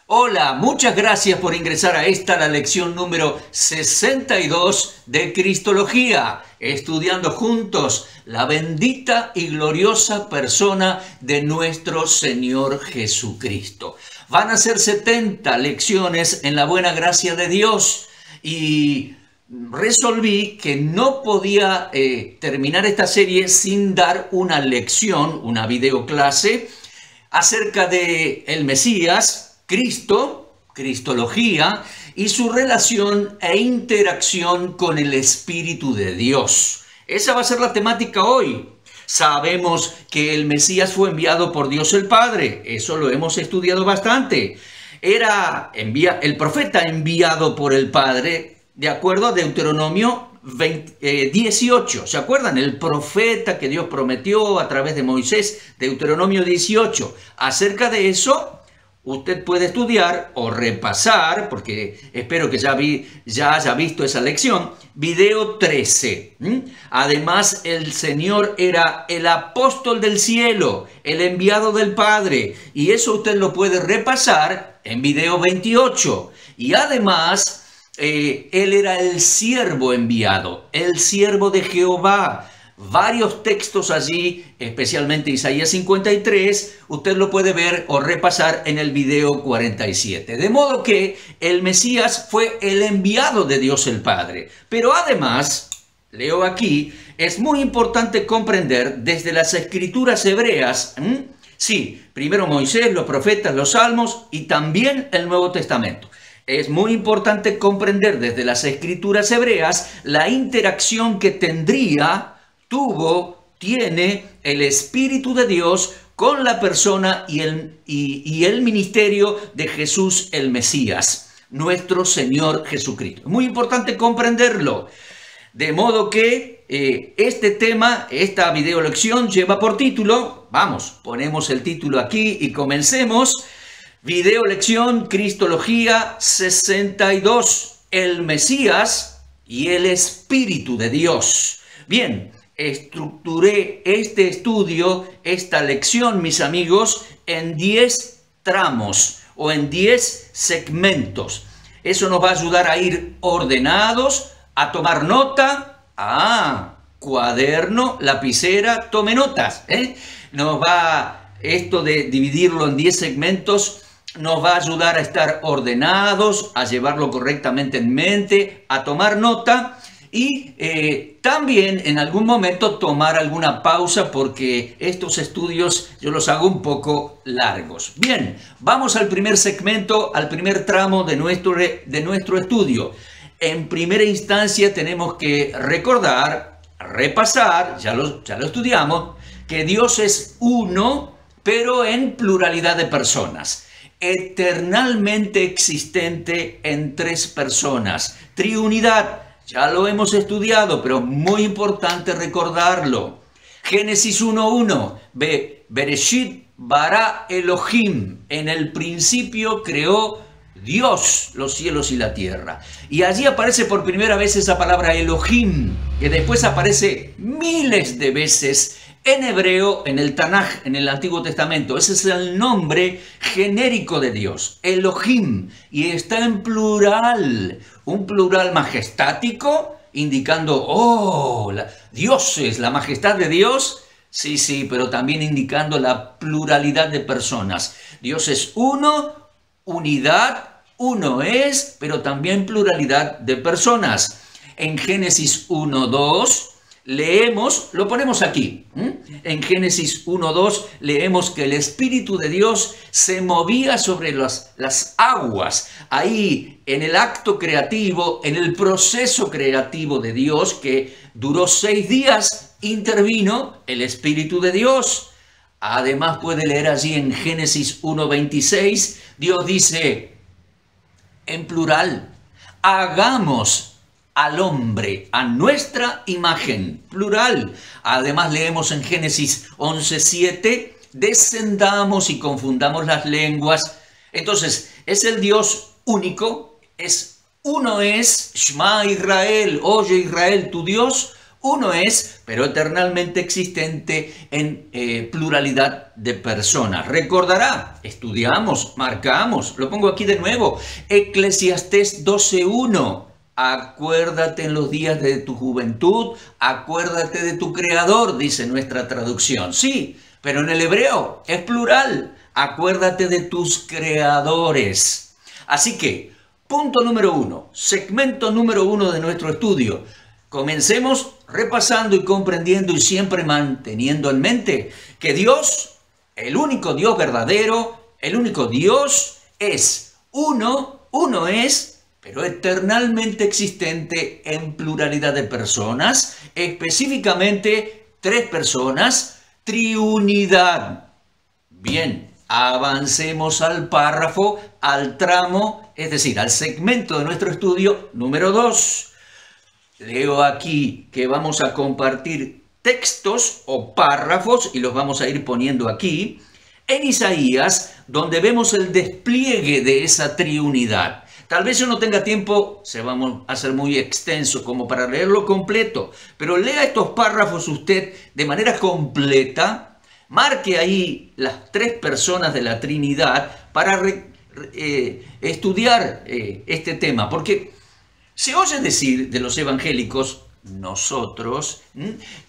Hola, muchas gracias por ingresar a la lección número 62 de Cristología, estudiando juntos la bendita y gloriosa persona de nuestro Señor Jesucristo. Van a ser 70 lecciones en la buena gracia de Dios y resolví que no podía terminar esta serie sin dar una lección, una videoclase acerca de el Mesías, Cristo, Cristología y su relación e interacción con el Espíritu de Dios. Esa va a ser la temática hoy. Sabemos que el Mesías fue enviado por Dios el Padre, eso lo hemos estudiado bastante. Era el profeta enviado por el Padre, de acuerdo a Deuteronomio 18, ¿se acuerdan? El profeta que Dios prometió a través de Moisés, Deuteronomio 18. Acerca de eso, usted puede estudiar o repasar, porque espero que ya haya visto esa lección, video 13. Además, el Señor era el apóstol del cielo, el enviado del Padre, y eso usted lo puede repasar en video 28. Y además, él era el siervo enviado, el siervo de Jehová. Varios textos allí, especialmente Isaías 53, usted lo puede ver o repasar en el video 47. De modo que el Mesías fue el enviado de Dios el Padre. Pero además, leo aquí, es muy importante comprender desde las escrituras hebreas, sí, primero Moisés, los profetas, los salmos y también el Nuevo Testamento. Es muy importante comprender desde las escrituras hebreas la interacción que tiene el Espíritu de Dios con la persona y el ministerio de Jesús el Mesías, nuestro Señor Jesucristo. Muy importante comprenderlo. De modo que este tema, esta videolección lleva por título, ponemos el título aquí y comencemos. Video lección Cristología 62, el Mesías y el Espíritu de Dios. Bien, estructuré este estudio, esta lección, mis amigos, en 10 tramos o en 10 segmentos. Eso nos va a ayudar a ir ordenados, a tomar nota. Cuaderno, lapicera, tome notas. Esto de dividirlo en 10 segmentos nos va a ayudar a estar ordenados, a llevarlo correctamente en mente, a tomar nota y también en algún momento tomar alguna pausa porque estos estudios yo los hago un poco largos. Bien, vamos al primer segmento, al primer tramo de nuestro estudio. En primera instancia tenemos que recordar, repasar, ya lo estudiamos, que Dios es uno, pero en pluralidad de personas. Eternalmente existente en 3 personas. Triunidad, ya lo hemos estudiado, pero muy importante recordarlo. Génesis 1:1, Bereshit bara Elohim, en el principio creó Dios los cielos y la tierra. Y allí aparece por primera vez esa palabra Elohim, que después aparece miles de veces en hebreo, en el Tanaj, en el Antiguo Testamento. Ese es el nombre genérico de Dios, Elohim, y está en plural, un plural majestático, indicando, dioses, la majestad de Dios, sí, pero también indicando la pluralidad de personas. Dios es uno, unidad, uno es, pero también pluralidad de personas. En Génesis 1:2, leemos, lo ponemos aquí, en Génesis 1:2 leemos que el Espíritu de Dios se movía sobre las aguas. Ahí en el acto creativo, en el proceso creativo de Dios que duró 6 días, intervino el Espíritu de Dios. Además puede leer allí en Génesis 1:26, Dios dice en plural, hagamos al hombre a nuestra imagen, plural. Además leemos en Génesis 11:7, descendamos y confundamos las lenguas. Entonces, es el Dios único, Shema Israel, oye Israel, tu Dios uno es, pero eternalmente existente en pluralidad de personas. Recordará, estudiamos, marcamos, lo pongo aquí de nuevo, Eclesiastés 12:1. Acuérdate en los días de tu juventud, acuérdate de tu Creador, dice nuestra traducción. Sí, pero en el hebreo es plural. Acuérdate de tus creadores. Así que, punto número 1, segmento número 1 de nuestro estudio. Comencemos repasando y comprendiendo y siempre manteniendo en mente que Dios, el único Dios verdadero, el único Dios es uno es, pero eternalmente existente en pluralidad de personas, específicamente 3 personas, triunidad. Bien, avancemos al párrafo, al tramo, es decir, al segmento de nuestro estudio número 2. Leo aquí que vamos a compartir textos o párrafos y los vamos a ir poniendo aquí en Isaías, donde vemos el despliegue de esa triunidad. Tal vez yo no tenga tiempo, se va a hacer muy extenso como para leerlo completo, pero lea estos párrafos usted de manera completa, marque ahí las 3 personas de la Trinidad para estudiar este tema, porque se oye decir de los evangélicos, nosotros,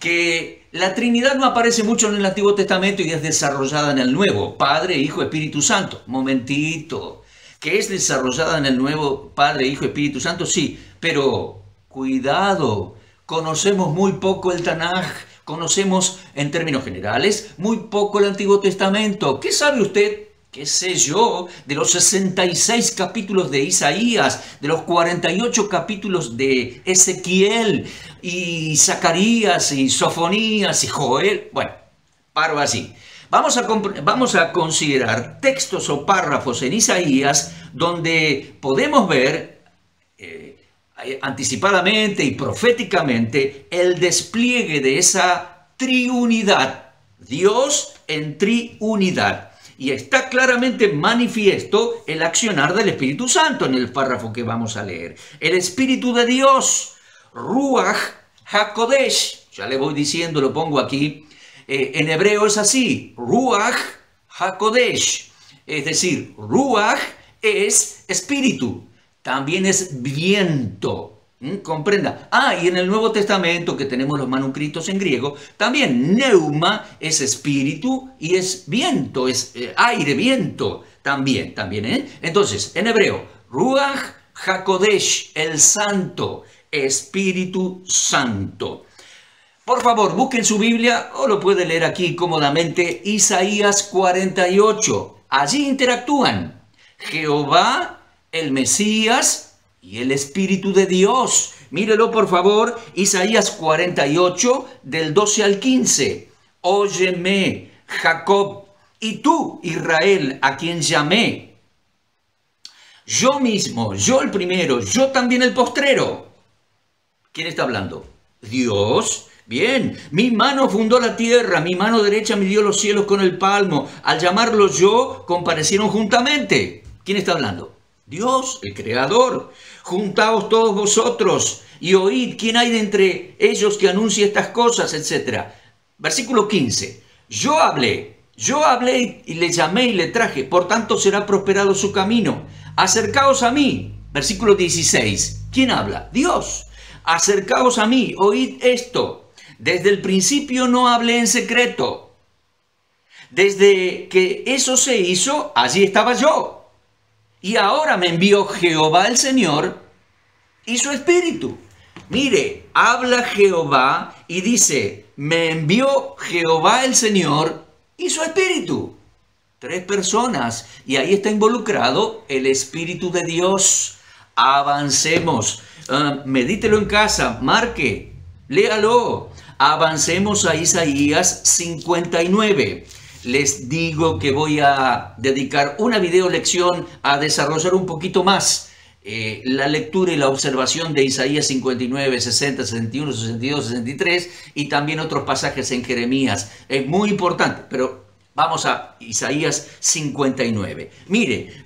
que la Trinidad no aparece mucho en el Antiguo Testamento y es desarrollada en el Nuevo, Padre, Hijo, Espíritu Santo. Momentito, que es desarrollada en el Nuevo, Padre, Hijo, Espíritu Santo, sí, pero cuidado, conocemos muy poco el Tanaj, conocemos en términos generales muy poco el Antiguo Testamento. ¿Qué sabe usted? ¿Qué sé yo? De los 66 capítulos de Isaías, de los 48 capítulos de Ezequiel, y Zacarías, y Sofonías, y Joel. Bueno, paro así. Vamos a considerar textos o párrafos en Isaías donde podemos ver anticipadamente y proféticamente el despliegue de esa triunidad. Dios en triunidad. Y está claramente manifiesto el accionar del Espíritu Santo en el párrafo que vamos a leer. El Espíritu de Dios, Ruach HaKodesh, ya le voy diciendo, lo pongo aquí, en hebreo es así, Ruach HaKodesh, es decir, Ruach es espíritu, también es viento. Comprenda. Y en el Nuevo Testamento, que tenemos los manuscritos en griego, también neuma es espíritu y es viento, es aire, viento, también. Entonces, en hebreo, Ruach HaKodesh, el santo, Espíritu Santo. Por favor, busquen su Biblia o lo puede leer aquí cómodamente, Isaías 48. Allí interactúan Jehová, el Mesías y el Espíritu de Dios. Mírelo por favor, Isaías 48 del 12 al 15. Óyeme, Jacob, y tú, Israel, a quien llamé. Yo mismo, yo el primero, yo también el postrero. ¿Quién está hablando? Dios. Bien, mi mano fundó la tierra, mi mano derecha midió los cielos con el palmo. Al llamarlos yo, comparecieron juntamente. ¿Quién está hablando? Dios, el Creador. Juntaos todos vosotros y oíd quién hay de entre ellos que anuncie estas cosas, etc. Versículo 15. Yo hablé y le llamé y le traje, por tanto será prosperado su camino. Acercaos a mí. Versículo 16. ¿Quién habla? Dios. Acercaos a mí, oíd esto. Desde el principio no hablé en secreto. Desde que eso se hizo, allí estaba yo. Y ahora me envió Jehová el Señor y su Espíritu. Mire, habla Jehová y dice, me envió Jehová el Señor y su Espíritu. 3 personas y ahí está involucrado el Espíritu de Dios. Avancemos. Medítelo en casa, marque, léalo. Avancemos a Isaías 59. Les digo que voy a dedicar una video lección a desarrollar un poquito más la lectura y la observación de Isaías 59, 60, 61, 62, 63 y también otros pasajes en Jeremías. Es muy importante, pero vamos a Isaías 59. Mire,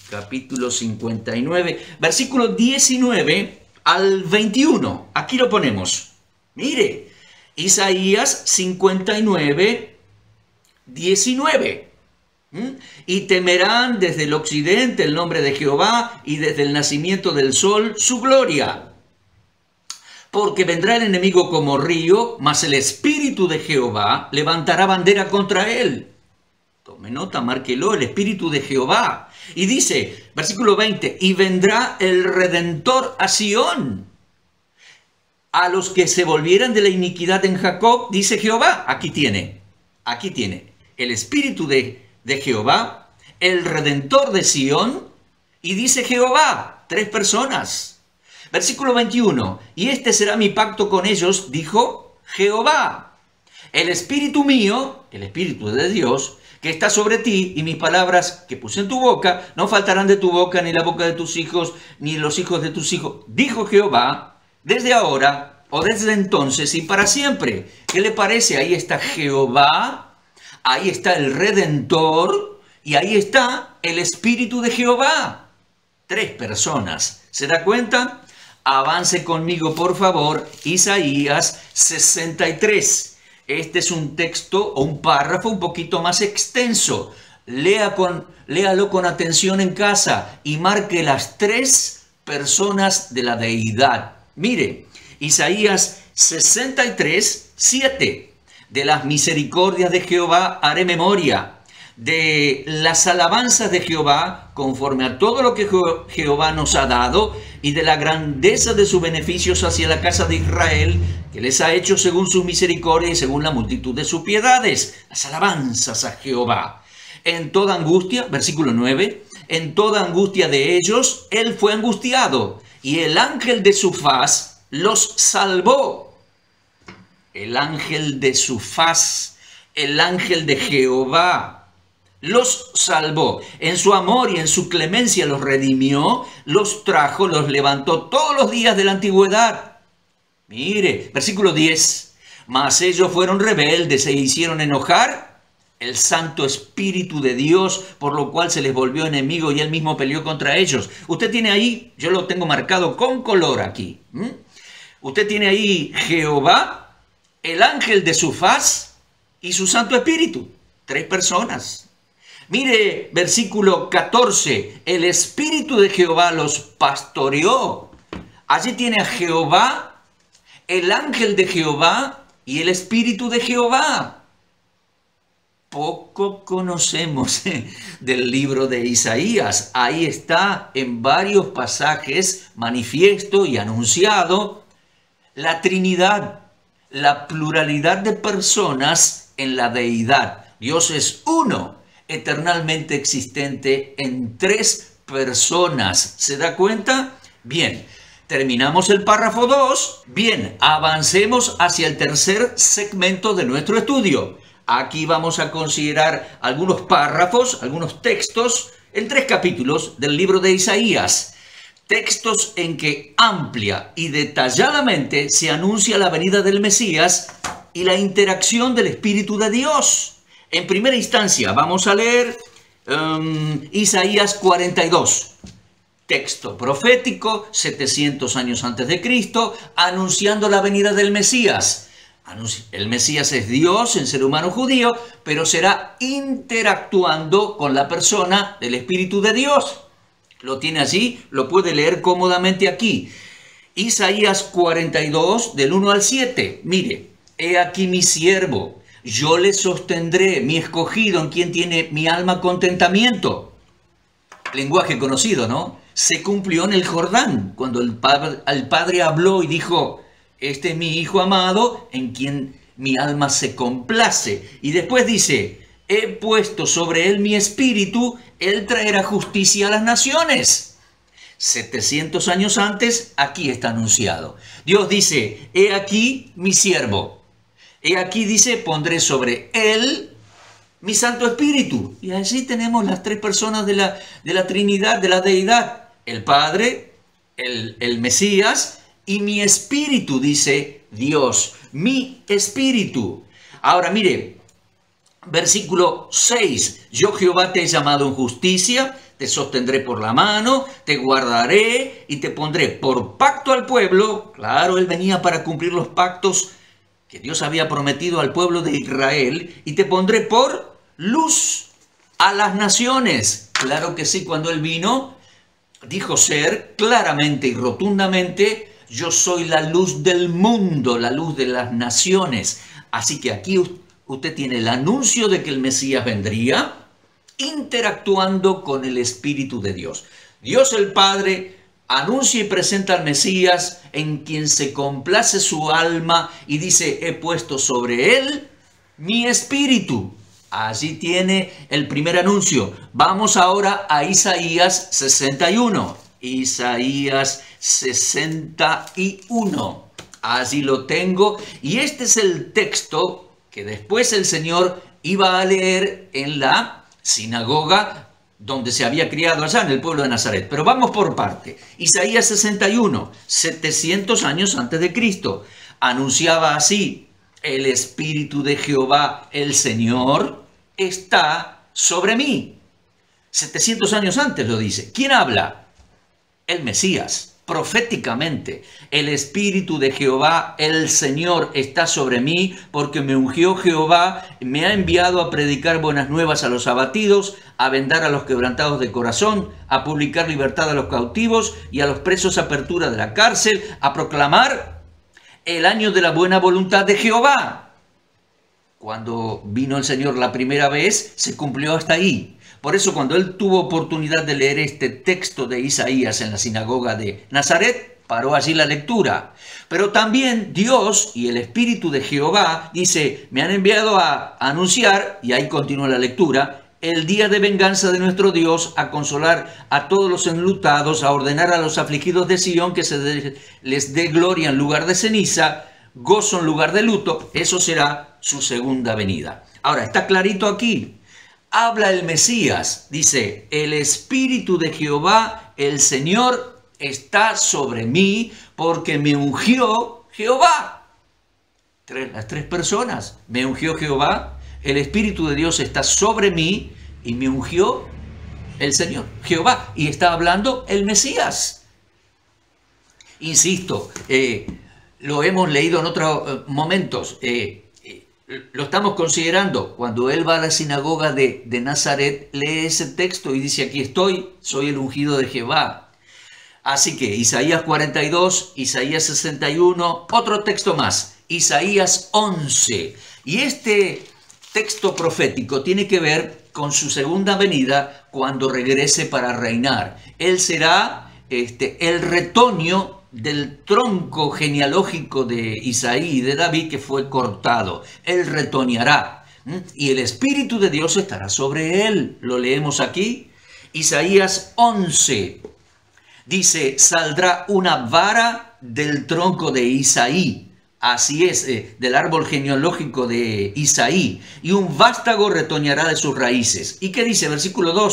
capítulo 59, versículo 19, al 21. Aquí lo ponemos. Mire, Isaías 59, 19. Y temerán desde el occidente el nombre de Jehová y desde el nacimiento del sol su gloria. Porque vendrá el enemigo como río, mas el Espíritu de Jehová levantará bandera contra él. Tome nota, márquelo, el Espíritu de Jehová. Y dice, versículo 20, y vendrá el Redentor a Sión. A los que se volvieran de la iniquidad en Jacob, dice Jehová. Aquí tiene el Espíritu de Jehová, el Redentor de Sión, y dice Jehová, 3 personas. Versículo 21, y este será mi pacto con ellos, dijo Jehová. El Espíritu mío, el Espíritu de Dios, que está sobre ti, y mis palabras que puse en tu boca, no faltarán de tu boca, ni la boca de tus hijos, ni los hijos de tus hijos, dijo Jehová, desde ahora, o desde entonces, y para siempre. ¿Qué le parece? Ahí está Jehová, ahí está el Redentor, y ahí está el Espíritu de Jehová. 3 personas. ¿Se da cuenta? Avance conmigo, por favor, Isaías 63. Este es un texto o un párrafo un poquito más extenso. Léalo con atención en casa y marque las 3 personas de la deidad. Mire, Isaías 63, 7. De las misericordias de Jehová haré memoria, de las alabanzas de Jehová, conforme a todo lo que Jehová nos ha dado, y de la grandeza de sus beneficios hacia la casa de Israel, que les ha hecho según su misericordia y según la multitud de sus piedades. Las alabanzas a Jehová. En toda angustia, versículo 9, en toda angustia de ellos, él fue angustiado, y el ángel de su faz los salvó. El ángel de su faz, el ángel de Jehová, los salvó. En su amor y en su clemencia los redimió, los trajo, los levantó todos los días de la antigüedad. Mire, versículo 10. Mas ellos fueron rebeldes e hicieron enojar el Santo Espíritu de Dios, por lo cual se les volvió enemigo y él mismo peleó contra ellos. Usted tiene ahí, yo lo tengo marcado con color aquí. Usted tiene ahí Jehová, el ángel de su faz y su Santo Espíritu. 3 personas. Mire, versículo 14, el Espíritu de Jehová los pastoreó. Allí tiene a Jehová, el ángel de Jehová y el Espíritu de Jehová. Poco conocemos del libro de Isaías. Ahí está en varios pasajes manifiesto y anunciado la Trinidad, la pluralidad de personas en la deidad. Dios es uno, eternalmente existente en 3 personas. ¿Se da cuenta? Bien, terminamos el párrafo 2. Bien, avancemos hacia el tercer segmento de nuestro estudio. Aquí vamos a considerar algunos párrafos, algunos textos en 3 capítulos del libro de Isaías. Textos en que amplia y detalladamente se anuncia la venida del Mesías y la interacción del Espíritu de Dios. En primera instancia, vamos a leer Isaías 42, texto profético, 700 años antes de Cristo, anunciando la venida del Mesías. El Mesías es Dios en ser humano judío, pero será interactuando con la persona del Espíritu de Dios. Lo tiene allí, lo puede leer cómodamente aquí. Isaías 42, del 1 al 7. Mire, he aquí mi siervo. Yo le sostendré, mi escogido, en quien tiene mi alma contentamiento. Lenguaje conocido, ¿no? Se cumplió en el Jordán, cuando el Padre habló y dijo, este es mi Hijo amado, en quien mi alma se complace. Y después dice, he puesto sobre él mi espíritu, él traerá justicia a las naciones. 700 años antes, aquí está anunciado. Dios dice, he aquí mi siervo. He aquí dice, pondré sobre él mi Santo Espíritu. Y así tenemos las 3 personas de la Trinidad, de la deidad. El Padre, el Mesías y mi Espíritu, dice Dios. Mi Espíritu. Ahora mire, versículo 6. Yo Jehová te he llamado en justicia, te sostendré por la mano, te guardaré y te pondré por pacto al pueblo. Claro, él venía para cumplir los pactos que Dios había prometido al pueblo de Israel, y te pondré por luz a las naciones. Claro que sí, cuando él vino, dijo ser claramente y rotundamente: yo soy la luz del mundo, la luz de las naciones. Así que aquí usted tiene el anuncio de que el Mesías vendría, interactuando con el Espíritu de Dios. Dios el Padre anuncia y presenta al Mesías, en quien se complace su alma, y dice: he puesto sobre él mi espíritu. Allí tiene el primer anuncio. Vamos ahora a Isaías 61. Isaías 61. Allí lo tengo. Y este es el texto que después el Señor iba a leer en la sinagoga donde se había criado allá en el pueblo de Nazaret. Pero vamos por parte. Isaías 61, 700 años antes de Cristo, anunciaba así: el Espíritu de Jehová, el Señor, está sobre mí. 700 años antes lo dice. ¿Quién habla? El Mesías, proféticamente. El Espíritu de Jehová, el Señor, está sobre mí, porque me ungió Jehová, me ha enviado a predicar buenas nuevas a los abatidos, a vendar a los quebrantados de corazón, a publicar libertad a los cautivos y a los presos apertura de la cárcel, a proclamar el año de la buena voluntad de Jehová. Cuando vino el Señor la primera vez, se cumplió hasta ahí. Por eso, cuando él tuvo oportunidad de leer este texto de Isaías en la sinagoga de Nazaret, paró allí la lectura. Pero también Dios y el Espíritu de Jehová dice: me han enviado a anunciar, y ahí continúa la lectura, el día de venganza de nuestro Dios, a consolar a todos los enlutados, a ordenar a los afligidos de Sion que les dé gloria en lugar de ceniza, gozo en lugar de luto. Eso será su segunda venida. Ahora, está clarito aquí. Habla el Mesías, dice: el Espíritu de Jehová, el Señor, está sobre mí, porque me ungió Jehová. Las tres personas: me ungió Jehová, el Espíritu de Dios está sobre mí, y me ungió el Señor, Jehová. Y está hablando el Mesías. Insisto, lo hemos leído en otros momentos, lo estamos considerando. Cuando él va a la sinagoga de Nazaret, lee ese texto y dice: aquí estoy, soy el ungido de Jehová. Así que Isaías 42, Isaías 61, otro texto más, Isaías 11. Y este texto profético tiene que ver con su segunda venida, cuando regrese para reinar. Él será el retoño del tronco genealógico de Isaí y de David, que fue cortado. Él retoñará, y el Espíritu de Dios estará sobre él. Lo leemos aquí. Isaías 11 dice: saldrá una vara del tronco de Isaí, así es, del árbol genealógico de Isaí, y un vástago retoñará de sus raíces. ¿Y qué dice? Versículo 2: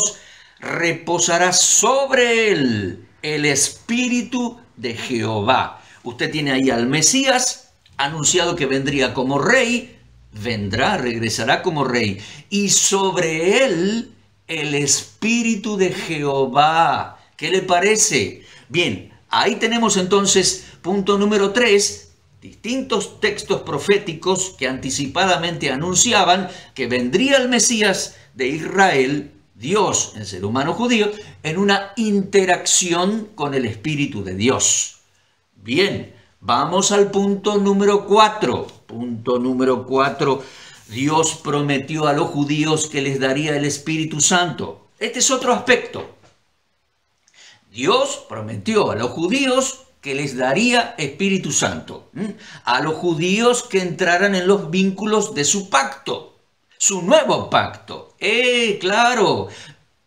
reposará sobre él el Espíritu de Jehová. Usted tiene ahí al Mesías anunciado, que vendría como rey, regresará como rey, y sobre él el Espíritu de Jehová. ¿Qué le parece? Bien, ahí tenemos entonces punto número 3, distintos textos proféticos que anticipadamente anunciaban que vendría el Mesías de Israel, Dios, el ser humano judío, en una interacción con el Espíritu de Dios. Bien, vamos al punto número 4. Punto número 4. Dios prometió a los judíos que les daría el Espíritu Santo. Este es otro aspecto. Dios prometió a los judíos que les daría Espíritu Santo. A los judíos que entraran en los vínculos de su pacto. Su nuevo pacto. Claro,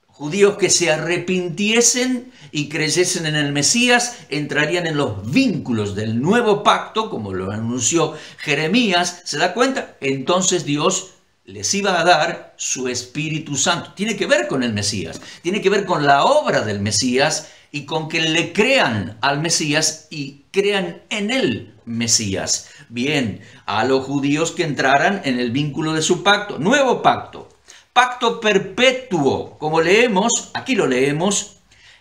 judíos que se arrepintiesen y creyesen en el Mesías entrarían en los vínculos del nuevo pacto, como lo anunció Jeremías. ¿Se da cuenta? Entonces Dios les iba a dar su Espíritu Santo. Tiene que ver con el Mesías, tiene que ver con la obra del Mesías y con que le crean al Mesías y crean en el Mesías. Bien, a los judíos que entraran en el vínculo de su pacto, nuevo pacto. Pacto perpetuo, como leemos, aquí lo leemos,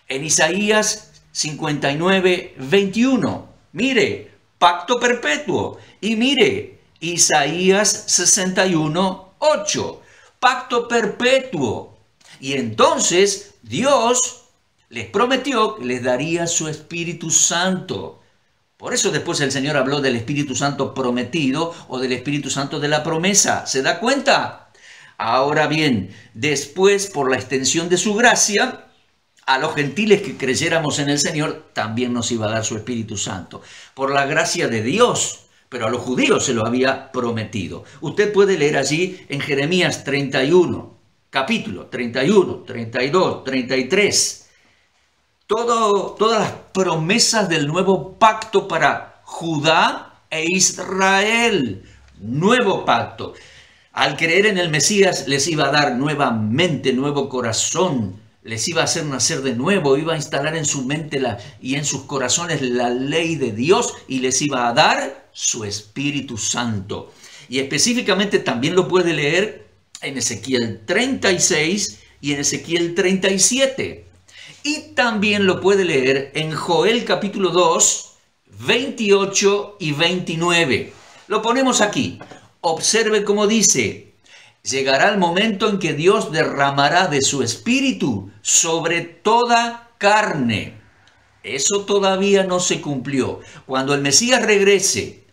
en Isaías 59, 21. Mire, pacto perpetuo. Y mire, Isaías 61, 8. Pacto perpetuo. Y entonces Dios les prometió que les daría su Espíritu Santo. Por eso después el Señor habló del Espíritu Santo prometido o del Espíritu Santo de la promesa. ¿Se da cuenta? Ahora bien, después por la extensión de su gracia, a los gentiles que creyéramos en el Señor también nos iba a dar su Espíritu Santo. Por la gracia de Dios, pero a los judíos se lo había prometido. Usted puede leer allí en Jeremías 31, capítulo 31, 32, 33. Todas las promesas del nuevo pacto para Judá e Israel. Nuevo pacto. Al creer en el Mesías les iba a dar nuevamente nuevo corazón, les iba a hacer nacer de nuevo, iba a instalar en su mente y en sus corazones la ley de Dios y les iba a dar su Espíritu Santo. Y específicamente también lo puede leer en Ezequiel 36 y en Ezequiel 37. Y también lo puede leer en Joel capítulo 2, 28 y 29. Lo ponemos aquí. Observe cómo dice: llegará el momento en que Dios derramará de su espíritu sobre toda carne. Eso todavía no se cumplió. Cuando el Mesías regrese,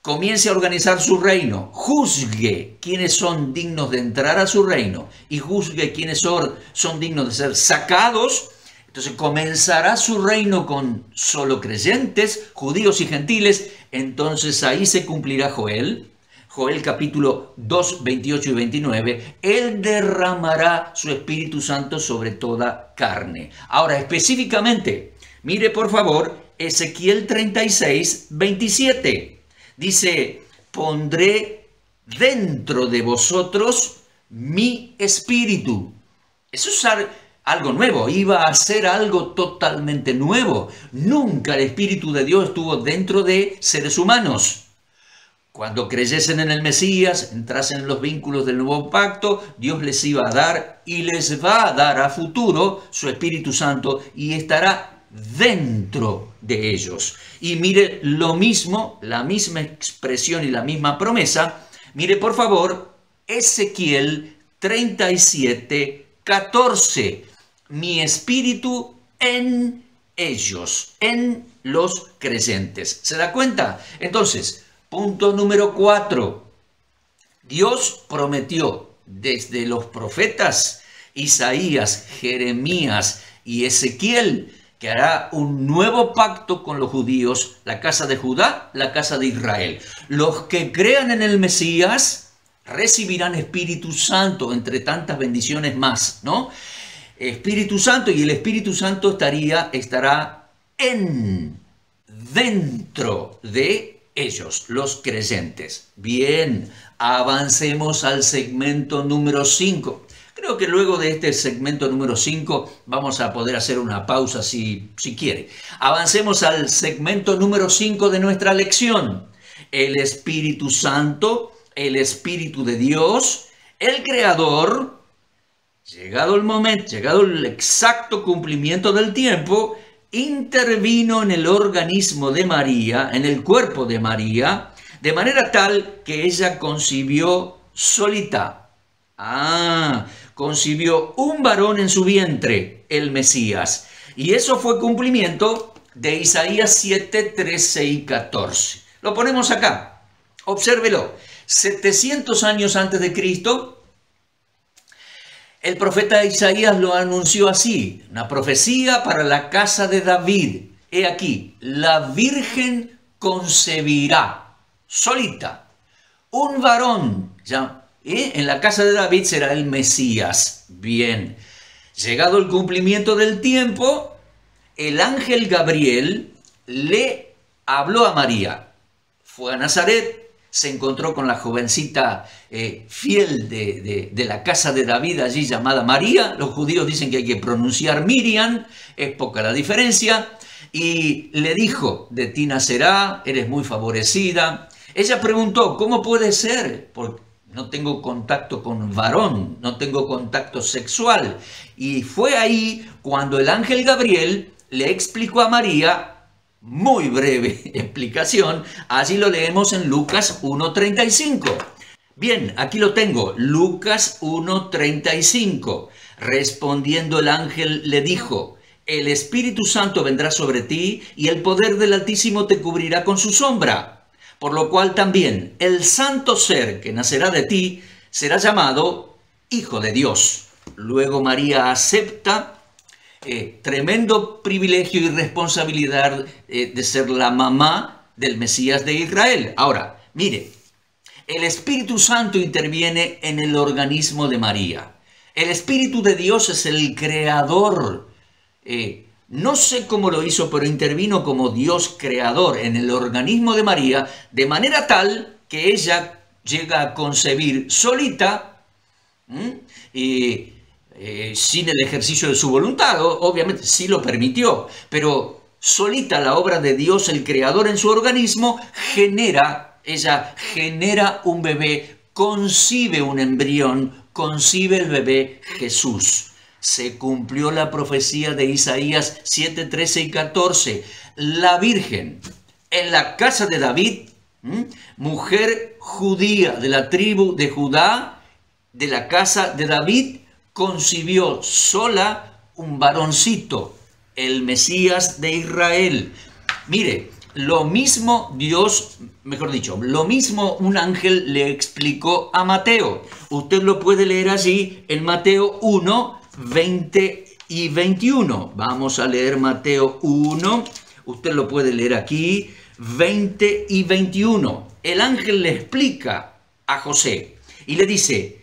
comience a organizar su reino, juzgue quiénes son dignos de entrar a su reino y juzgue quiénes son dignos de ser sacados. Entonces comenzará su reino con solo creyentes, judíos y gentiles. Entonces ahí se cumplirá Joel capítulo 2, 28 y 29. Él derramará su Espíritu Santo sobre toda carne. Ahora, específicamente, mire por favor Ezequiel 36, 27. Dice: pondré dentro de vosotros mi espíritu. Eso es algo nuevo, iba a ser algo totalmente nuevo. Nunca el Espíritu de Dios estuvo dentro de seres humanos. Cuando creyesen en el Mesías, entrasen en los vínculos del nuevo pacto, Dios les iba a dar y les va a dar a futuro su Espíritu Santo y estará dentro de ellos. Y mire lo mismo, la misma expresión y la misma promesa. Mire por favor Ezequiel 37, 14. Mi espíritu en ellos, en los creyentes. ¿Se da cuenta? Entonces, punto número 4. Dios prometió desde los profetas Isaías, Jeremías y Ezequiel que hará un nuevo pacto con los judíos, la casa de Judá, la casa de Israel. Los que crean en el Mesías recibirán Espíritu Santo, entre tantas bendiciones más, ¿no? Espíritu Santo, y el Espíritu Santo estará dentro de ellos, los creyentes. Bien, avancemos al segmento número 5. Creo que luego de este segmento número 5 vamos a poder hacer una pausa si quiere. Avancemos al segmento número 5 de nuestra lección. El Espíritu Santo, el Espíritu de Dios, el Creador. Llegado el momento, llegado el exacto cumplimiento del tiempo, intervino en el organismo de María, en el cuerpo de María, de manera tal que ella concibió solita. Concibió un varón en su vientre, el Mesías. Y eso fue cumplimiento de Isaías 7, 13 y 14. Lo ponemos acá. Obsérvelo. 700 años antes de Cristo, el profeta Isaías lo anunció así, una profecía para la casa de David. He aquí, la Virgen concebirá, solita, un varón, en la casa de David será el Mesías. Bien, llegado el cumplimiento del tiempo, el ángel Gabriel le habló a María. Fue a Nazaret, se encontró con la jovencita fiel de la casa de David allí llamada María. Los judíos dicen que hay que pronunciar Miriam, es poca la diferencia. Y le dijo: de ti nacerá, eres muy favorecida. Ella preguntó: ¿cómo puede ser? no tengo contacto con varón, no tengo contacto sexual. Y fue ahí cuando el ángel Gabriel le explicó a María, muy breve explicación, así lo leemos en Lucas 1:35. Bien, aquí lo tengo, Lucas 1:35. Respondiendo el ángel le dijo, el Espíritu Santo vendrá sobre ti y el poder del Altísimo te cubrirá con su sombra. Por lo cual también el santo ser que nacerá de ti será llamado Hijo de Dios. Luego María acepta tremendo privilegio y responsabilidad de ser la mamá del Mesías de Israel. Ahora, mire, el Espíritu Santo interviene en el organismo de María. El Espíritu de Dios es el creador. No sé cómo lo hizo, pero intervino como Dios creador en el organismo de María, de manera tal que ella llega a concebir solita, sin el ejercicio de su voluntad. Obviamente sí lo permitió, pero solita la obra de Dios, el creador en su organismo, ella genera un bebé, concibe un embrión, concibe el bebé Jesús. Se cumplió la profecía de Isaías 7:13 y 14. La Virgen, en la casa de David, mujer judía de la tribu de Judá, de la casa de David, concibió sola un varoncito, el Mesías de Israel. Mire, lo mismo Dios, mejor dicho, lo mismo un ángel le explicó a Mateo. Usted lo puede leer allí en Mateo 1, 20 y 21. Vamos a leer Mateo 1, usted lo puede leer aquí, 20 y 21. El ángel le explica a José y le dice,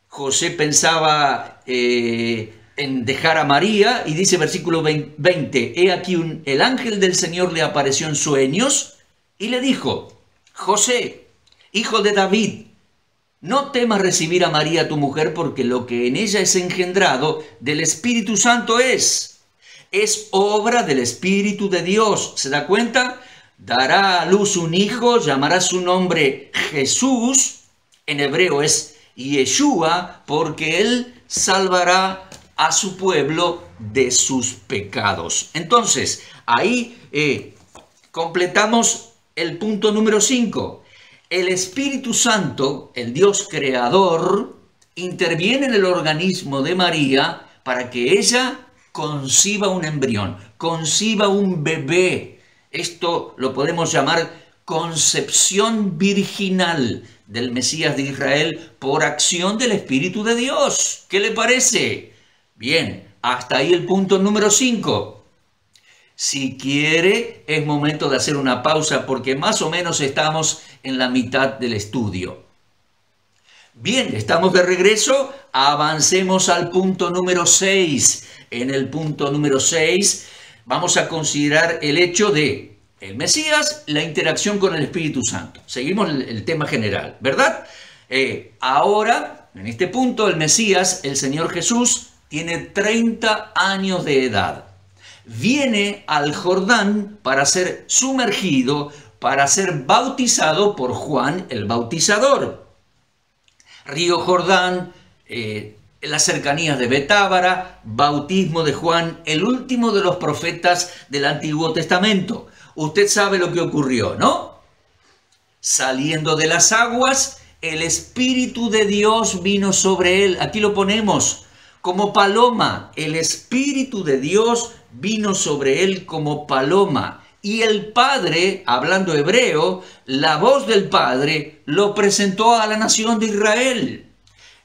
José pensaba en dejar a María y dice versículo 20, he aquí el ángel del Señor le apareció en sueños y le dijo, José, hijo de David, no temas recibir a María tu mujer, porque lo que en ella es engendrado del Espíritu Santo es obra del Espíritu de Dios. ¿Se da cuenta? Dará a luz un hijo, llamará su nombre Jesús, en hebreo es Yeshua, porque él salvará a su pueblo de sus pecados. Entonces, ahí completamos el punto número 5. El Espíritu Santo, el Dios creador, interviene en el organismo de María para que ella conciba un embrión, conciba un bebé. Esto lo podemos llamar concepción virginal del Mesías de Israel por acción del Espíritu de Dios. ¿Qué le parece? Bien, hasta ahí el punto número 5. Si quiere, es momento de hacer una pausa porque más o menos estamos en la mitad del estudio. Bien, estamos de regreso. Avancemos al punto número 6. En el punto número 6 vamos a considerar el hecho de el Mesías, la interacción con el Espíritu Santo. Seguimos el tema general, ¿verdad? Ahora, en este punto, el Mesías, el Señor Jesús, tiene 30 años de edad. Viene al Jordán para ser sumergido, para ser bautizado por Juan el Bautizador. Río Jordán, en las cercanías de Betábara, bautismo de Juan, el último de los profetas del Antiguo Testamento. Usted sabe lo que ocurrió, ¿no? Saliendo de las aguas, el Espíritu de Dios vino sobre él. Aquí lo ponemos como paloma. El Espíritu de Dios vino sobre él como paloma. Y el Padre, hablando hebreo, la voz del Padre lo presentó a la nación de Israel.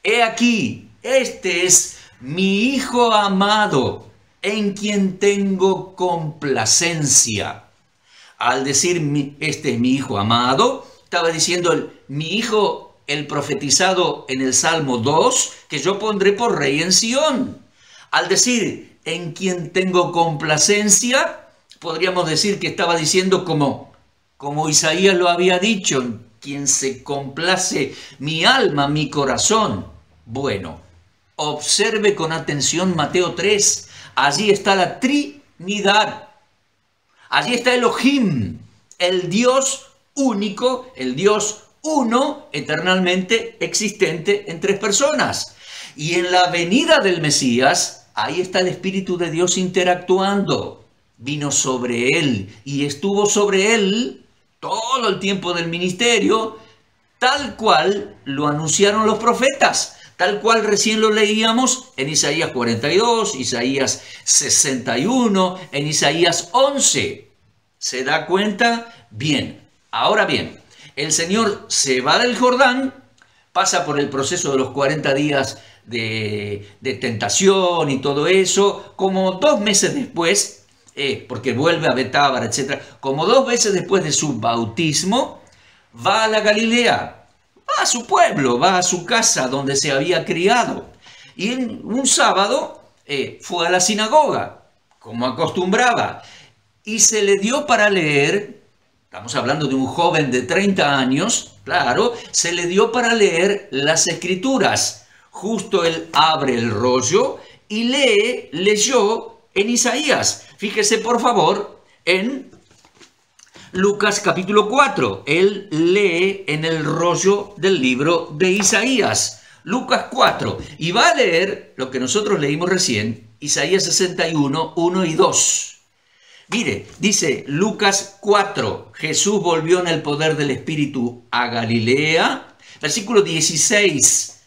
He aquí, este es mi Hijo amado, en quien tengo complacencia. Al decir, este es mi Hijo amado, estaba diciendo mi Hijo, el profetizado en el Salmo 2, que yo pondré por rey en Sión. Al decir, en quien tengo complacencia, podríamos decir que estaba diciendo como Isaías lo había dicho, en quien se complace mi alma, mi corazón. Bueno, observe con atención Mateo 3. Allí está la Trinidad. Allí está Elohim, el Dios único, el Dios uno eternamente existente en tres personas. Y en la venida del Mesías, ahí está el Espíritu de Dios interactuando. Vino sobre él y estuvo sobre él todo el tiempo del ministerio, tal cual lo anunciaron los profetas, tal cual recién lo leíamos en Isaías 42, Isaías 61, en Isaías 11. ¿Se da cuenta? Bien. Ahora bien, el Señor se va del Jordán, pasa por el proceso de los 40 días de tentación y todo eso, como 2 meses después, porque vuelve a Betábara, etc. Como 2 meses después de su bautismo, va a la Galilea, va a su pueblo, va a su casa donde se había criado. Y en un sábado fue a la sinagoga, como acostumbraba, y se le dio para leer. Estamos hablando de un joven de 30 años, claro, se le dio para leer las Escrituras. Justo él abre el rollo y leyó en Isaías. Fíjese por favor en Lucas capítulo 4. Él lee en el rollo del libro de Isaías. Lucas 4. Y va a leer lo que nosotros leímos recién, Isaías 61, 1 y 2. Mire, dice Lucas 4, Jesús volvió en el poder del Espíritu a Galilea. Versículo 16,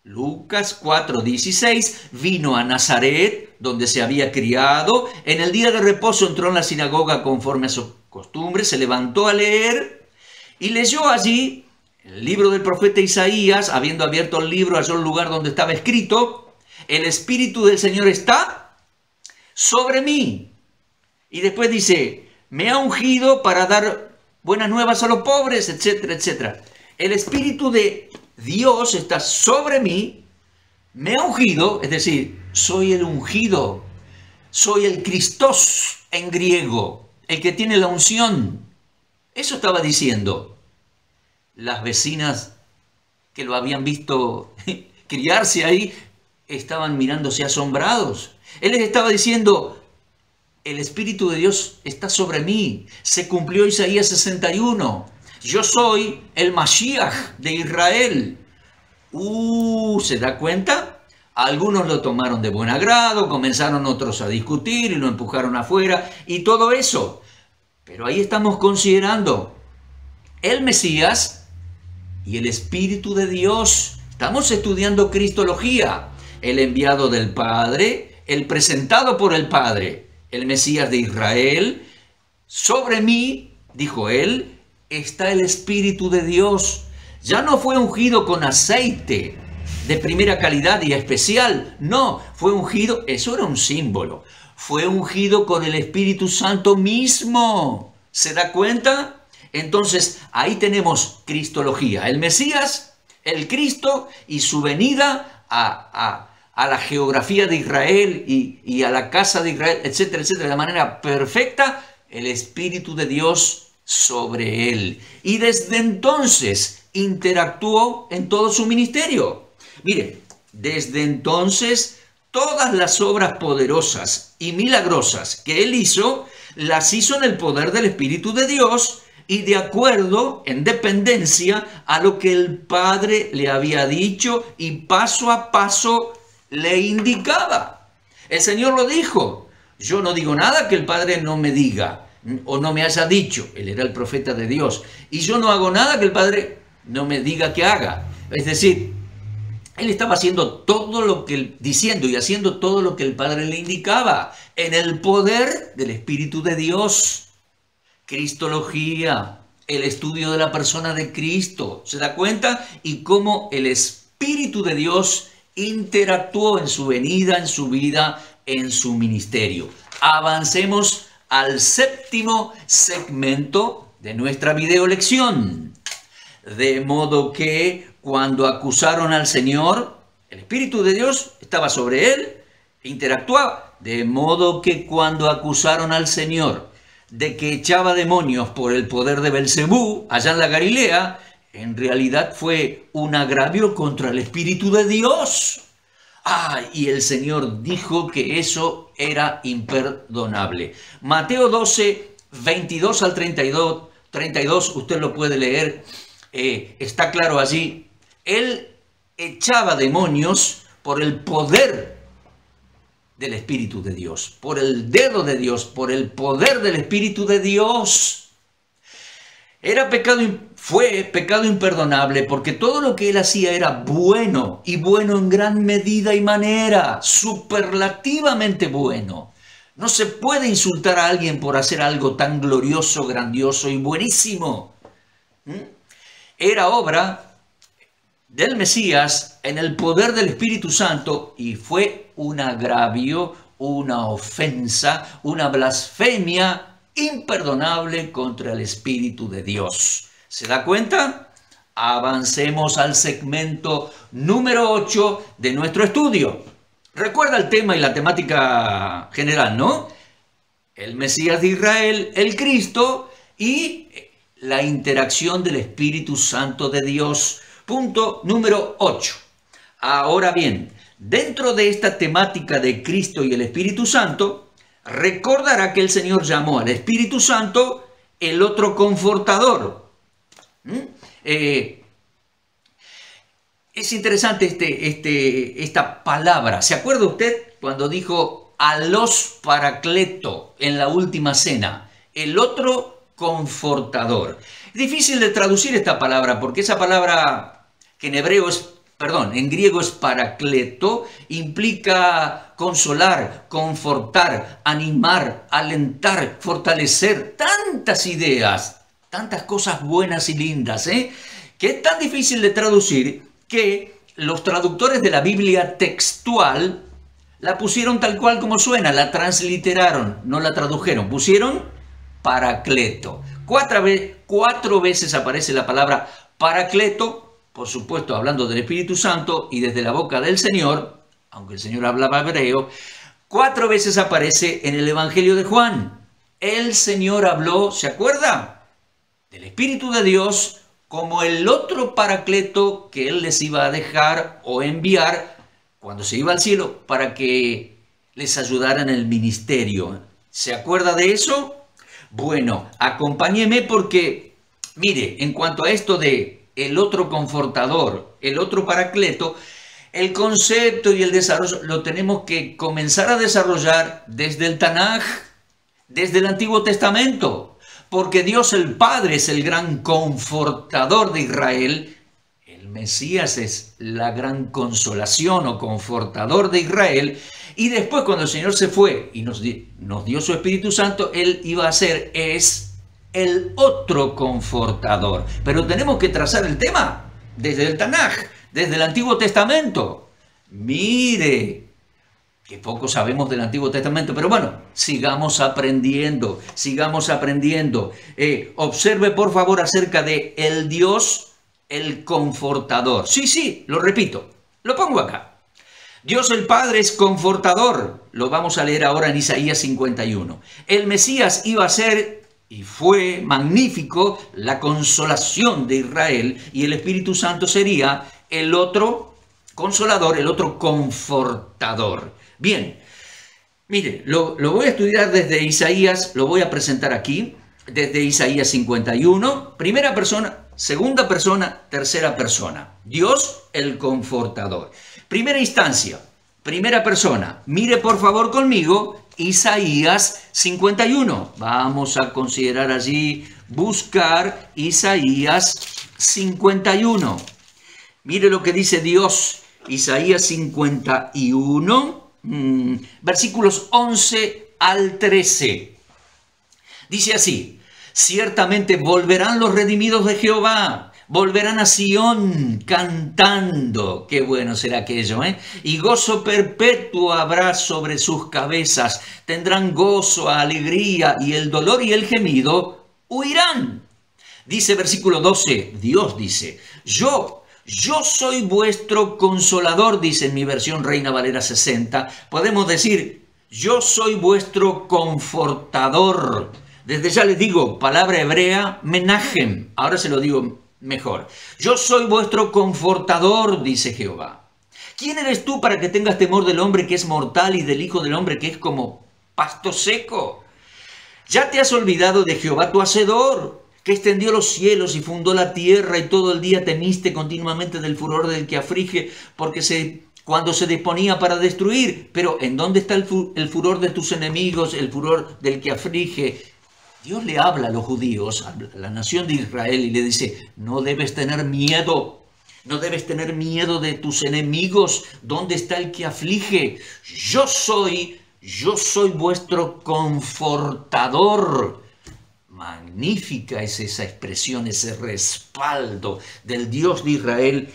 Lucas 4, 16, vino a Nazaret, donde se había criado. En el día de reposo entró en la sinagoga conforme a su costumbre, se levantó a leer y leyó allí el libro del profeta Isaías. Habiendo abierto el libro, halló el lugar donde estaba escrito: el Espíritu del Señor está sobre mí. Y después dice, me ha ungido para dar buenas nuevas a los pobres, etcétera, etcétera. El Espíritu de Dios está sobre mí, me ha ungido, es decir, soy el ungido, soy el Christos en griego, el que tiene la unción. Eso estaba diciendo. Las vecinas que lo habían visto criarse ahí estaban mirándose asombrados. Él les estaba diciendo, el Espíritu de Dios está sobre mí. Se cumplió Isaías 61. Yo soy el Mashiach de Israel. ¿Se da cuenta? Algunos lo tomaron de buen agrado, comenzaron otros a discutir y lo empujaron afuera y todo eso. Pero ahí estamos considerando el Mesías y el Espíritu de Dios. Estamos estudiando Cristología, el enviado del Padre, el presentado por el Padre. El Mesías de Israel. Sobre mí, dijo él, está el Espíritu de Dios. Ya no fue ungido con aceite de primera calidad y especial. No, fue ungido, eso era un símbolo. Fue ungido con el Espíritu Santo mismo. ¿Se da cuenta? Entonces, ahí tenemos Cristología. El Mesías, el Cristo y su venida a la geografía de Israel y a la casa de Israel, etcétera, etcétera, de manera perfecta, el Espíritu de Dios sobre él. Y desde entonces interactuó en todo su ministerio. Mire, desde entonces todas las obras poderosas y milagrosas que él hizo, las hizo en el poder del Espíritu de Dios y de acuerdo, en dependencia a lo que el Padre le había dicho y paso a paso le indicaba. El Señor lo dijo. Yo no digo nada que el Padre no me diga o no me haya dicho. Él era el profeta de Dios. Y yo no hago nada que el Padre no me diga que haga. Es decir, él estaba haciendo todo lo que, diciendo y haciendo todo lo que el Padre le indicaba en el poder del Espíritu de Dios. Cristología, el estudio de la persona de Cristo. ¿Se da cuenta? Y cómo el Espíritu de Dios interactuó en su venida, en su vida, en su ministerio. Avancemos al séptimo segmento de nuestra video lección. De modo que cuando acusaron al Señor, el Espíritu de Dios estaba sobre él, interactuaba. De modo que cuando acusaron al Señor de que echaba demonios por el poder de Belcebú, allá en la Galilea, en realidad fue un agravio contra el Espíritu de Dios. Y el Señor dijo que eso era imperdonable. Mateo 12, 22 al 32, usted lo puede leer. está claro allí, él echaba demonios por el poder del Espíritu de Dios, por el dedo de Dios, por el poder del Espíritu de Dios. Fue pecado imperdonable porque todo lo que él hacía era bueno, y bueno en gran medida y manera, superlativamente bueno. No se puede insultar a alguien por hacer algo tan glorioso, grandioso y buenísimo. Era obra del Mesías en el poder del Espíritu Santo y fue un agravio, una ofensa, una blasfemia imperdonable contra el Espíritu de Dios. ¿Se da cuenta? Avancemos al segmento número 8 de nuestro estudio. Recuerda el tema y la temática general, ¿no? El Mesías de Israel, el Cristo y la interacción del Espíritu Santo de Dios. Punto número 8. Ahora bien, dentro de esta temática de Cristo y el Espíritu Santo, recordará que el Señor llamó al Espíritu Santo el otro confortador. Es interesante esta palabra. ¿Se acuerda usted cuando dijo alos paracleto en la última cena? El otro confortador. Es difícil de traducir esta palabra porque esa palabra que en griego es paracleto, implica consolar, confortar, animar, alentar, fortalecer, tantas ideas, tantas cosas buenas y lindas, que es tan difícil de traducir que los traductores de la Biblia textual la pusieron tal cual como suena, la transliteraron, no la tradujeron, pusieron paracleto. Cuatro veces aparece la palabra paracleto, por supuesto hablando del Espíritu Santo y desde la boca del Señor, aunque el Señor hablaba hebreo. 4 veces aparece en el Evangelio de Juan. El Señor habló, ¿se acuerda? Del Espíritu de Dios como el otro paracleto que Él les iba a dejar o enviar cuando se iba al cielo para que les ayudara en el ministerio. ¿Se acuerda de eso? Bueno, acompáñeme porque, mire, en cuanto a esto de el otro confortador, el otro paracleto, el concepto y el desarrollo lo tenemos que comenzar a desarrollar desde el Tanaj, desde el Antiguo Testamento, porque Dios el Padre es el gran confortador de Israel, el Mesías es la gran consolación o confortador de Israel, y después cuando el Señor se fue y nos dio su Espíritu Santo, Él iba a ser, el otro confortador. Pero tenemos que trazar el tema desde el Tanaj, desde el Antiguo Testamento. Mire, que poco sabemos del Antiguo Testamento, pero bueno, sigamos aprendiendo, sigamos aprendiendo. Observe por favor acerca de el Dios, el confortador. Sí, lo repito, lo pongo acá. Dios el Padre es confortador. Lo vamos a leer ahora en Isaías 51. El Mesías iba a ser y fue magnífico la consolación de Israel y el Espíritu Santo sería el otro consolador, el otro confortador. Bien, mire, lo voy a estudiar desde Isaías, lo voy a presentar aquí, desde Isaías 51, primera persona, segunda persona, tercera persona. Dios el confortador. Primera instancia, primera persona. Mire por favor conmigo Isaías 51. Vamos a considerar allí, buscar Isaías 51. Mire lo que dice Dios, Isaías 51, versículos 11 al 13. Dice así: ciertamente volverán los redimidos de Jehová, volverán a Sión cantando. Qué bueno será aquello, ¿eh? Y gozo perpetuo habrá sobre sus cabezas. Tendrán gozo, alegría, y el dolor y el gemido huirán. Dice versículo 12, Dios dice, yo soy vuestro consolador, dice en mi versión Reina Valera 60. Podemos decir, yo soy vuestro confortador. Desde ya les digo, palabra hebrea, menajem. Ahora se lo digo mejor. Yo soy vuestro confortador, dice Jehová. ¿Quién eres tú para que tengas temor del hombre que es mortal y del hijo del hombre que es como pasto seco? ¿Ya te has olvidado de Jehová tu hacedor, que extendió los cielos y fundó la tierra, y todo el día temiste continuamente del furor del que aflige, porque cuando se disponía para destruir. Pero ¿en dónde está el furor de tus enemigos, el furor del que aflige? Dios le habla a los judíos, a la nación de Israel, y le dice: no debes tener miedo. No debes tener miedo de tus enemigos. ¿Dónde está el que aflige? Yo soy vuestro confortador. Magnífica es esa expresión, ese respaldo del Dios de Israel,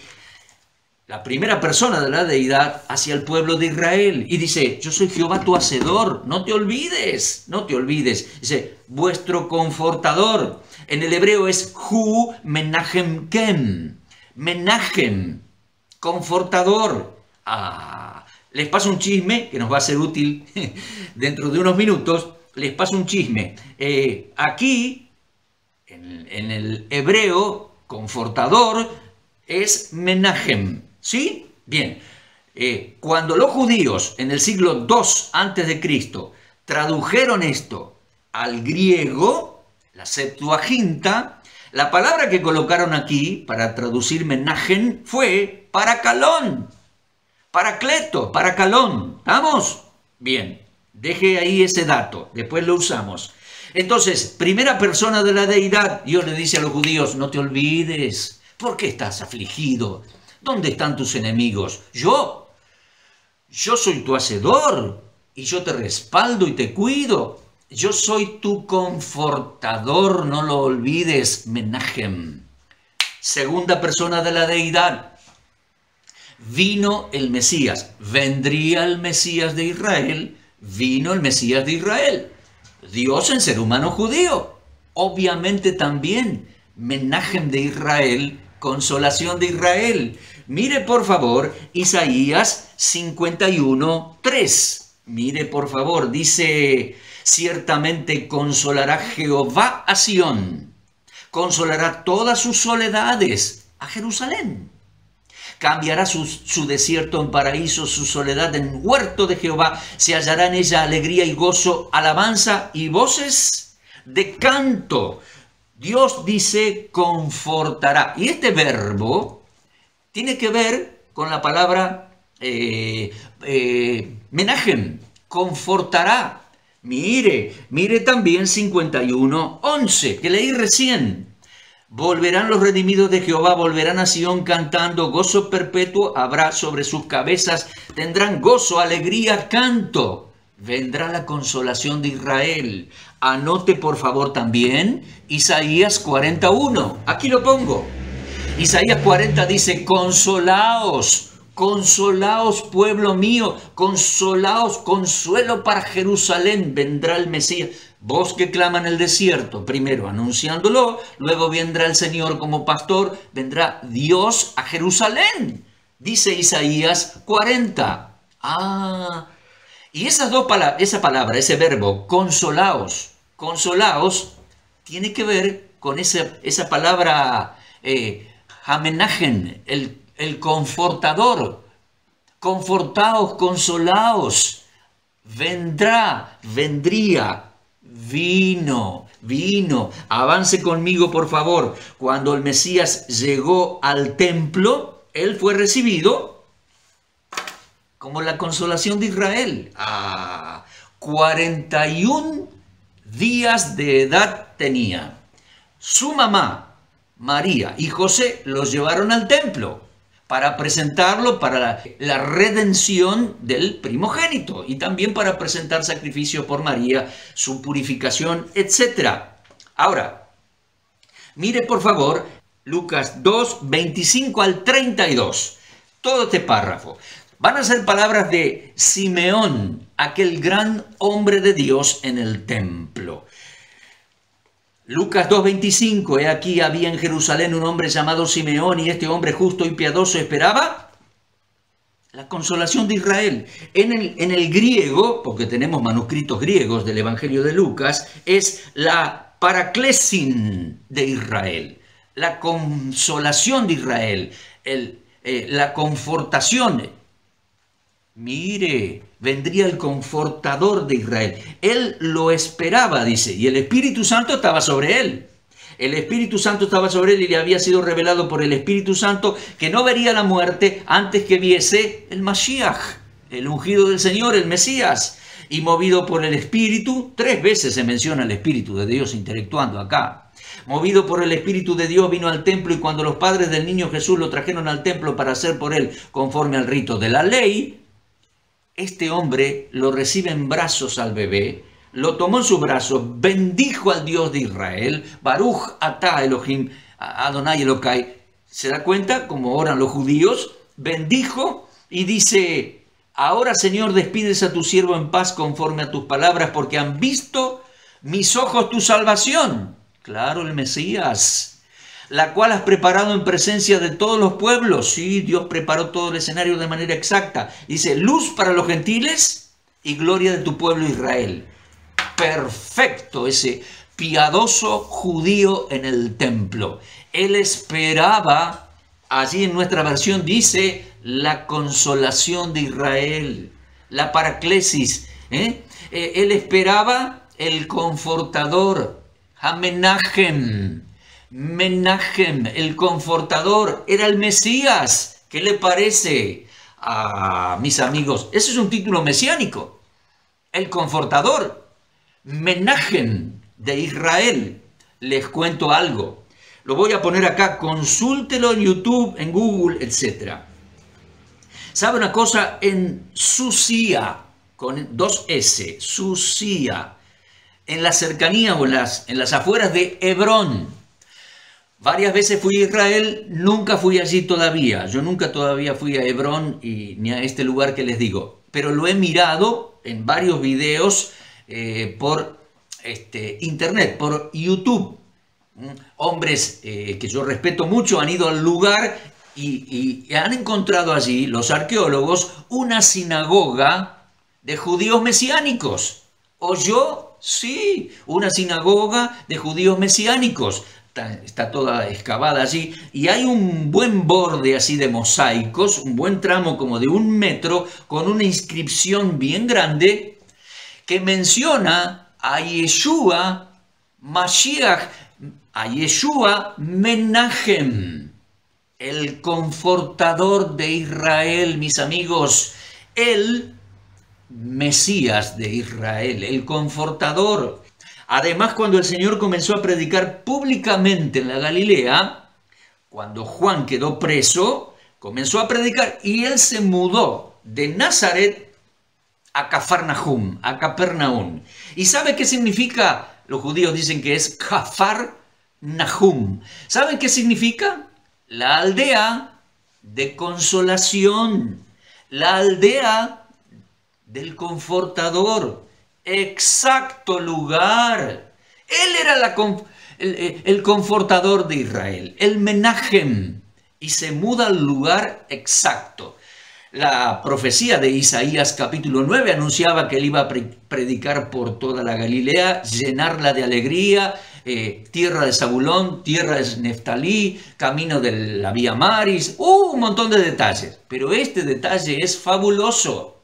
la primera persona de la deidad hacia el pueblo de Israel. Y dice: yo soy Jehová tu hacedor, no te olvides, no te olvides. Dice: vuestro confortador. En el hebreo es Hu Menachem Kem. Menachem, confortador. Les paso un chisme que nos va a ser útil dentro de unos minutos. Les paso un chisme. Aquí, en el hebreo, confortador es Menachem, ¿sí? Bien. Cuando los judíos en el siglo II a.C. tradujeron esto al griego, la Septuaginta, la palabra que colocaron aquí para traducir Menachem fue paracalón, paracleto, paracalón. ¿Estamos? Bien, deje ahí ese dato, después lo usamos. Entonces, primera persona de la deidad, Dios le dice a los judíos: no te olvides. ¿Por qué estás afligido? ¿Dónde están tus enemigos? Yo soy tu hacedor, y yo te respaldo y te cuido. Yo soy tu confortador, no lo olvides, Menachem. Segunda persona de la deidad. Vino el Mesías. Vendría el Mesías de Israel. Vino el Mesías de Israel. Dios en ser humano judío. Obviamente también Menachem de Israel, consolación de Israel. Mire por favor Isaías 51:3. Mire por favor, dice: ciertamente consolará Jehová a Sión, consolará todas sus soledades a Jerusalén. Cambiará su desierto en paraíso, su soledad en huerto de Jehová. Se hallará en ella alegría y gozo, alabanza y voces de canto. Dios dice: confortará. Y este verbo tiene que ver con la palabra Menachem, confortará. Mire también 51:11, que leí recién. Volverán los redimidos de Jehová, volverán a Sión cantando, gozo perpetuo habrá sobre sus cabezas, tendrán gozo, alegría, canto. Vendrá la consolación de Israel. Anote por favor también Isaías 41. Aquí lo pongo. Isaías 40 dice: consolaos, consolaos pueblo mío, consolaos, consuelo para Jerusalén, vendrá el Mesías. Vos que clama en el desierto, primero anunciándolo, luego vendrá el Señor como pastor, vendrá Dios a Jerusalén, dice Isaías 40. Y esas dos palabras, esa palabra, ese verbo, consolaos, consolaos, tiene que ver con esa palabra Hamenachem, el confortador. Confortaos, consolaos. Vendría. Vino. Avance conmigo, por favor. Cuando el Mesías llegó al templo, él fue recibido como la consolación de Israel. 41 días de edad tenía. Su mamá, María, y José los llevaron al templo para presentarlo para la redención del primogénito y también para presentar sacrificio por María, su purificación, etc. Ahora, mire por favor Lucas 2, 25 al 32. Todo este párrafo. Van a ser palabras de Simeón, aquel gran hombre de Dios en el templo. Lucas 2:25, he aquí había en Jerusalén un hombre llamado Simeón, y este hombre justo y piadoso esperaba la consolación de Israel. En el griego, porque tenemos manuscritos griegos del Evangelio de Lucas, es la paraclesin de Israel, la consolación de Israel, la confortación. Mire, vendría el confortador de Israel. Él lo esperaba, dice, y el Espíritu Santo estaba sobre él. El Espíritu Santo estaba sobre él y le había sido revelado por el Espíritu Santo que no vería la muerte antes que viese el Mashiach, el ungido del Señor, el Mesías. Y movido por el Espíritu, 3 veces se menciona el Espíritu de Dios interactuando acá. Movido por el Espíritu de Dios vino al templo, y cuando los padres del niño Jesús lo trajeron al templo para hacer por él conforme al rito de la ley, este hombre lo recibe en brazos al bebé, lo tomó en sus brazos, bendijo al Dios de Israel, Baruch atah Elohim Adonai Elokai. ¿Se da cuenta cómo oran los judíos? Bendijo y dice: ahora, Señor, despides a tu siervo en paz conforme a tus palabras, porque han visto mis ojos tu salvación. Claro, el Mesías, la cual has preparado en presencia de todos los pueblos. Sí, Dios preparó todo el escenario de manera exacta. Dice: luz para los gentiles y gloria de tu pueblo Israel. Perfecto ese piadoso judío en el templo. Él esperaba, allí en nuestra versión dice, la consolación de Israel, la paraclesis. Él esperaba el confortador, Hamenachem, Menachem, el confortador, era el Mesías. ¿Qué le parece a mis amigos? Ese es un título mesiánico, el confortador, Menachem de Israel. Les cuento algo, lo voy a poner acá, consúltelo en YouTube, en Google, etc. ¿Sabe una cosa? En Susia, con 2 S, Susia, en la cercanía o en las afueras de Hebrón. Varias veces fui a Israel, nunca fui allí todavía. Yo nunca todavía fui a Hebrón ni a este lugar que les digo. Pero lo he mirado en varios videos por internet, por YouTube. Hombres que yo respeto mucho han ido al lugar y han encontrado allí, los arqueólogos, una sinagoga de judíos mesiánicos. ¿Oyó? Sí, una sinagoga de judíos mesiánicos. Está toda excavada allí y hay un buen borde así de mosaicos, un buen tramo como de 1 metro con una inscripción bien grande que menciona a Yeshua Mashiach, a Yeshua Menachem, el confortador de Israel, mis amigos, el Mesías de Israel, el confortador. Además, cuando el Señor comenzó a predicar públicamente en la Galilea, cuando Juan quedó preso, comenzó a predicar y él se mudó de Nazaret a Cafarnaum, a Capernaum. ¿Y sabe qué significa? Los judíos dicen que es Cafarnaum. ¿Saben qué significa? La aldea de consolación, la aldea del confortador. Exacto lugar. Él era el confortador de Israel, el Menachem, y se muda al lugar exacto. La profecía de Isaías capítulo 9 anunciaba que él iba a predicar por toda la Galilea, llenarla de alegría, tierra de Zabulón, tierra de Neftalí, camino de la Vía Maris, un montón de detalles. Pero este detalle es fabuloso.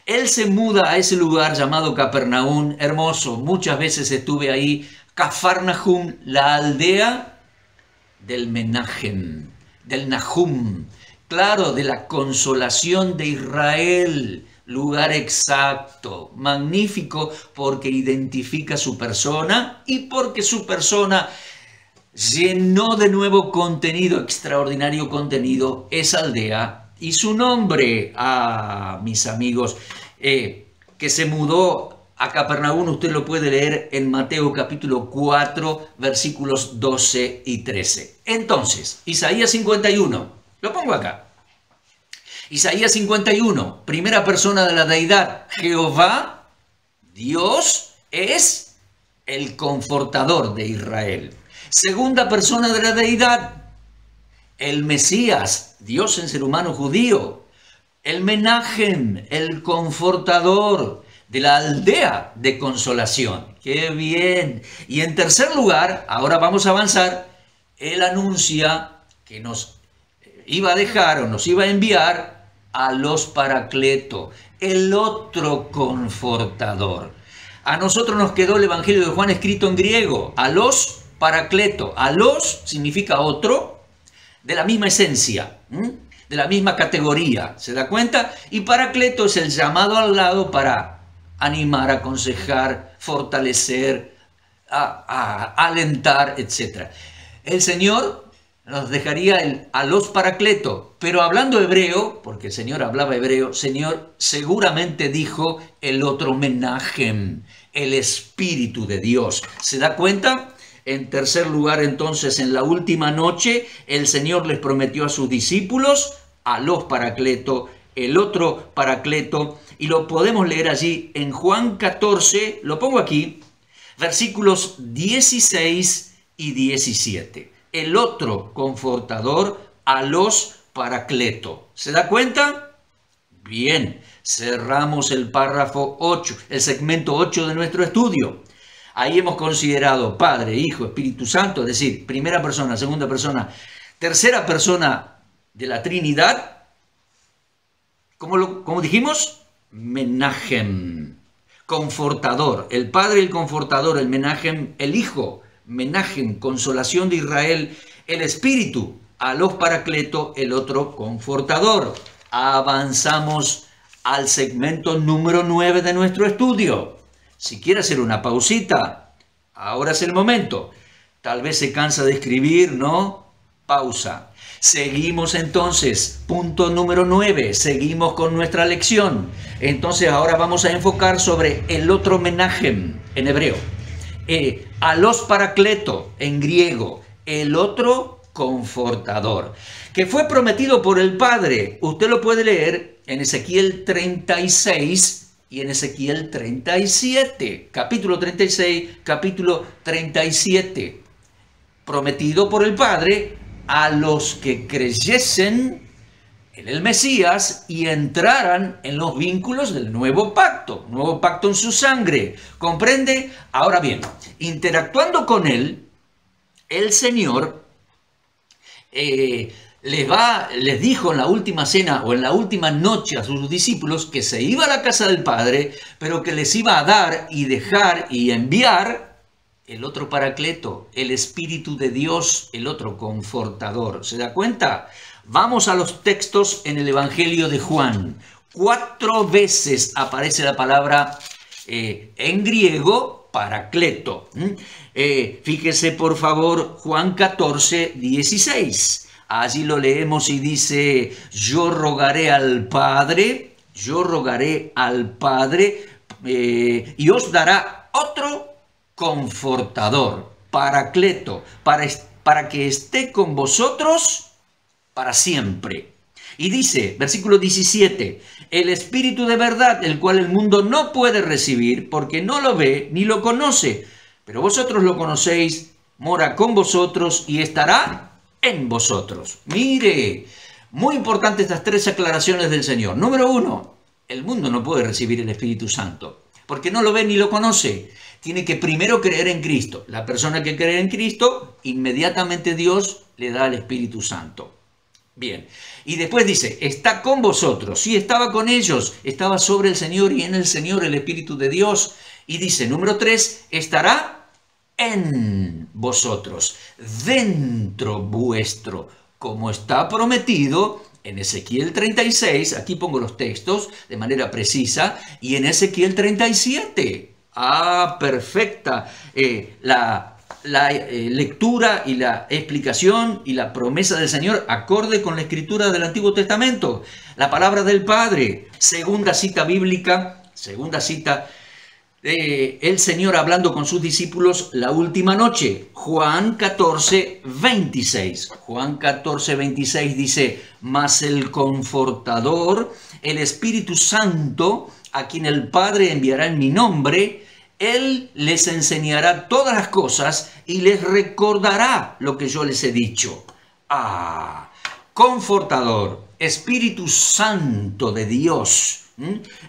Él se muda a ese lugar llamado Capernaum, hermoso, muchas veces estuve ahí, Cafarnaum, la aldea del Menachem, del Nahum, claro, de la consolación de Israel, lugar exacto, magnífico, porque identifica su persona y porque su persona llenó de nuevo contenido, extraordinario contenido, esa aldea. Y su nombre, mis amigos, que se mudó a Capernaum, usted lo puede leer en Mateo capítulo 4, versículos 12 y 13. Entonces, Isaías 51, lo pongo acá. Isaías 51, primera persona de la deidad, Jehová, Dios, es el confortador de Israel. Segunda persona de la deidad, el Mesías, Dios en ser humano judío, el Menachem, el confortador de la aldea de consolación. ¡Qué bien! Y en tercer lugar, ahora vamos a avanzar, él anuncia que nos iba a dejar o nos iba a enviar a los Paracleto, el otro confortador. A nosotros nos quedó el Evangelio de Juan escrito en griego, a los paracleto. Alos significa otro, de la misma esencia, de la misma categoría, ¿se da cuenta? Y paracleto es el llamado al lado para animar, aconsejar, fortalecer, alentar, etc. El Señor nos dejaría el alos paracleto, pero hablando hebreo, porque el Señor hablaba hebreo, Señor seguramente dijo el otro menajem, el Espíritu de Dios. ¿Se da cuenta? En tercer lugar, entonces, en la última noche, el Señor les prometió a sus discípulos alos paracleto, el otro paracleto, y lo podemos leer allí en Juan 14, lo pongo aquí, versículos 16 y 17. El otro confortador, alos paracleto. ¿Se da cuenta? Bien, cerramos el párrafo 8, el segmento 8 de nuestro estudio. Ahí hemos considerado Padre, Hijo, Espíritu Santo, es decir, primera persona, segunda persona, tercera persona de la Trinidad. ¿Cómo dijimos? Menajem, confortador. El Padre, el confortador, el menajem, el Hijo, menajem, consolación de Israel, el Espíritu, alos paracleto, el otro confortador. Avanzamos al segmento número 9 de nuestro estudio. Si quiere hacer una pausita, ahora es el momento. Tal vez se cansa de escribir, ¿no? Pausa. Seguimos entonces, punto número 9, seguimos con nuestra lección. Entonces ahora vamos a enfocar sobre el otro menajem en hebreo. Alos paracleto en griego, el otro confortador, que fue prometido por el Padre. Usted lo puede leer en Ezequiel 36 y en Ezequiel 37, capítulo 36, capítulo 37, prometido por el Padre a los que creyesen en el Mesías y entraran en los vínculos del nuevo pacto en su sangre. ¿Comprende? Ahora bien, interactuando con él, el Señor les dijo en la última cena o en la última noche a sus discípulos que se iba a la casa del Padre, pero que les iba a dar y dejar y enviar el otro paracleto, el Espíritu de Dios, el otro confortador. ¿Se da cuenta? Vamos a los textos en el Evangelio de Juan. 4 veces aparece la palabra en griego paracleto. Fíjese por favor Juan 14, 16. Allí lo leemos y dice, yo rogaré al Padre y os dará otro confortador, paracleto, para que esté con vosotros para siempre. Y dice, versículo 17, el Espíritu de verdad, el cual el mundo no puede recibir, porque no lo ve ni lo conoce, pero vosotros lo conocéis, mora con vosotros y estará en vosotros. Mire, muy importante estas 3 aclaraciones del Señor. Número 1, el mundo no puede recibir el Espíritu Santo, porque no lo ve ni lo conoce. Tiene que primero creer en Cristo. La persona que cree en Cristo, inmediatamente Dios le da el Espíritu Santo. Bien, y después dice, está con vosotros. Sí, estaba con ellos, estaba sobre el Señor y en el Señor el Espíritu de Dios. Y dice, número 3, estará en vosotros, dentro vuestro, como está prometido en Ezequiel 36, aquí pongo los textos de manera precisa, y en Ezequiel 37. Perfecta la lectura y la explicación y la promesa del Señor acorde con la escritura del Antiguo Testamento, la palabra del Padre. Segunda cita bíblica, el Señor hablando con sus discípulos la última noche, Juan 14, 26. Juan 14, 26 dice, mas el Confortador, el Espíritu Santo, a quien el Padre enviará en mi nombre, Él les enseñará todas las cosas y les recordará lo que yo les he dicho. Confortador, Espíritu Santo de Dios,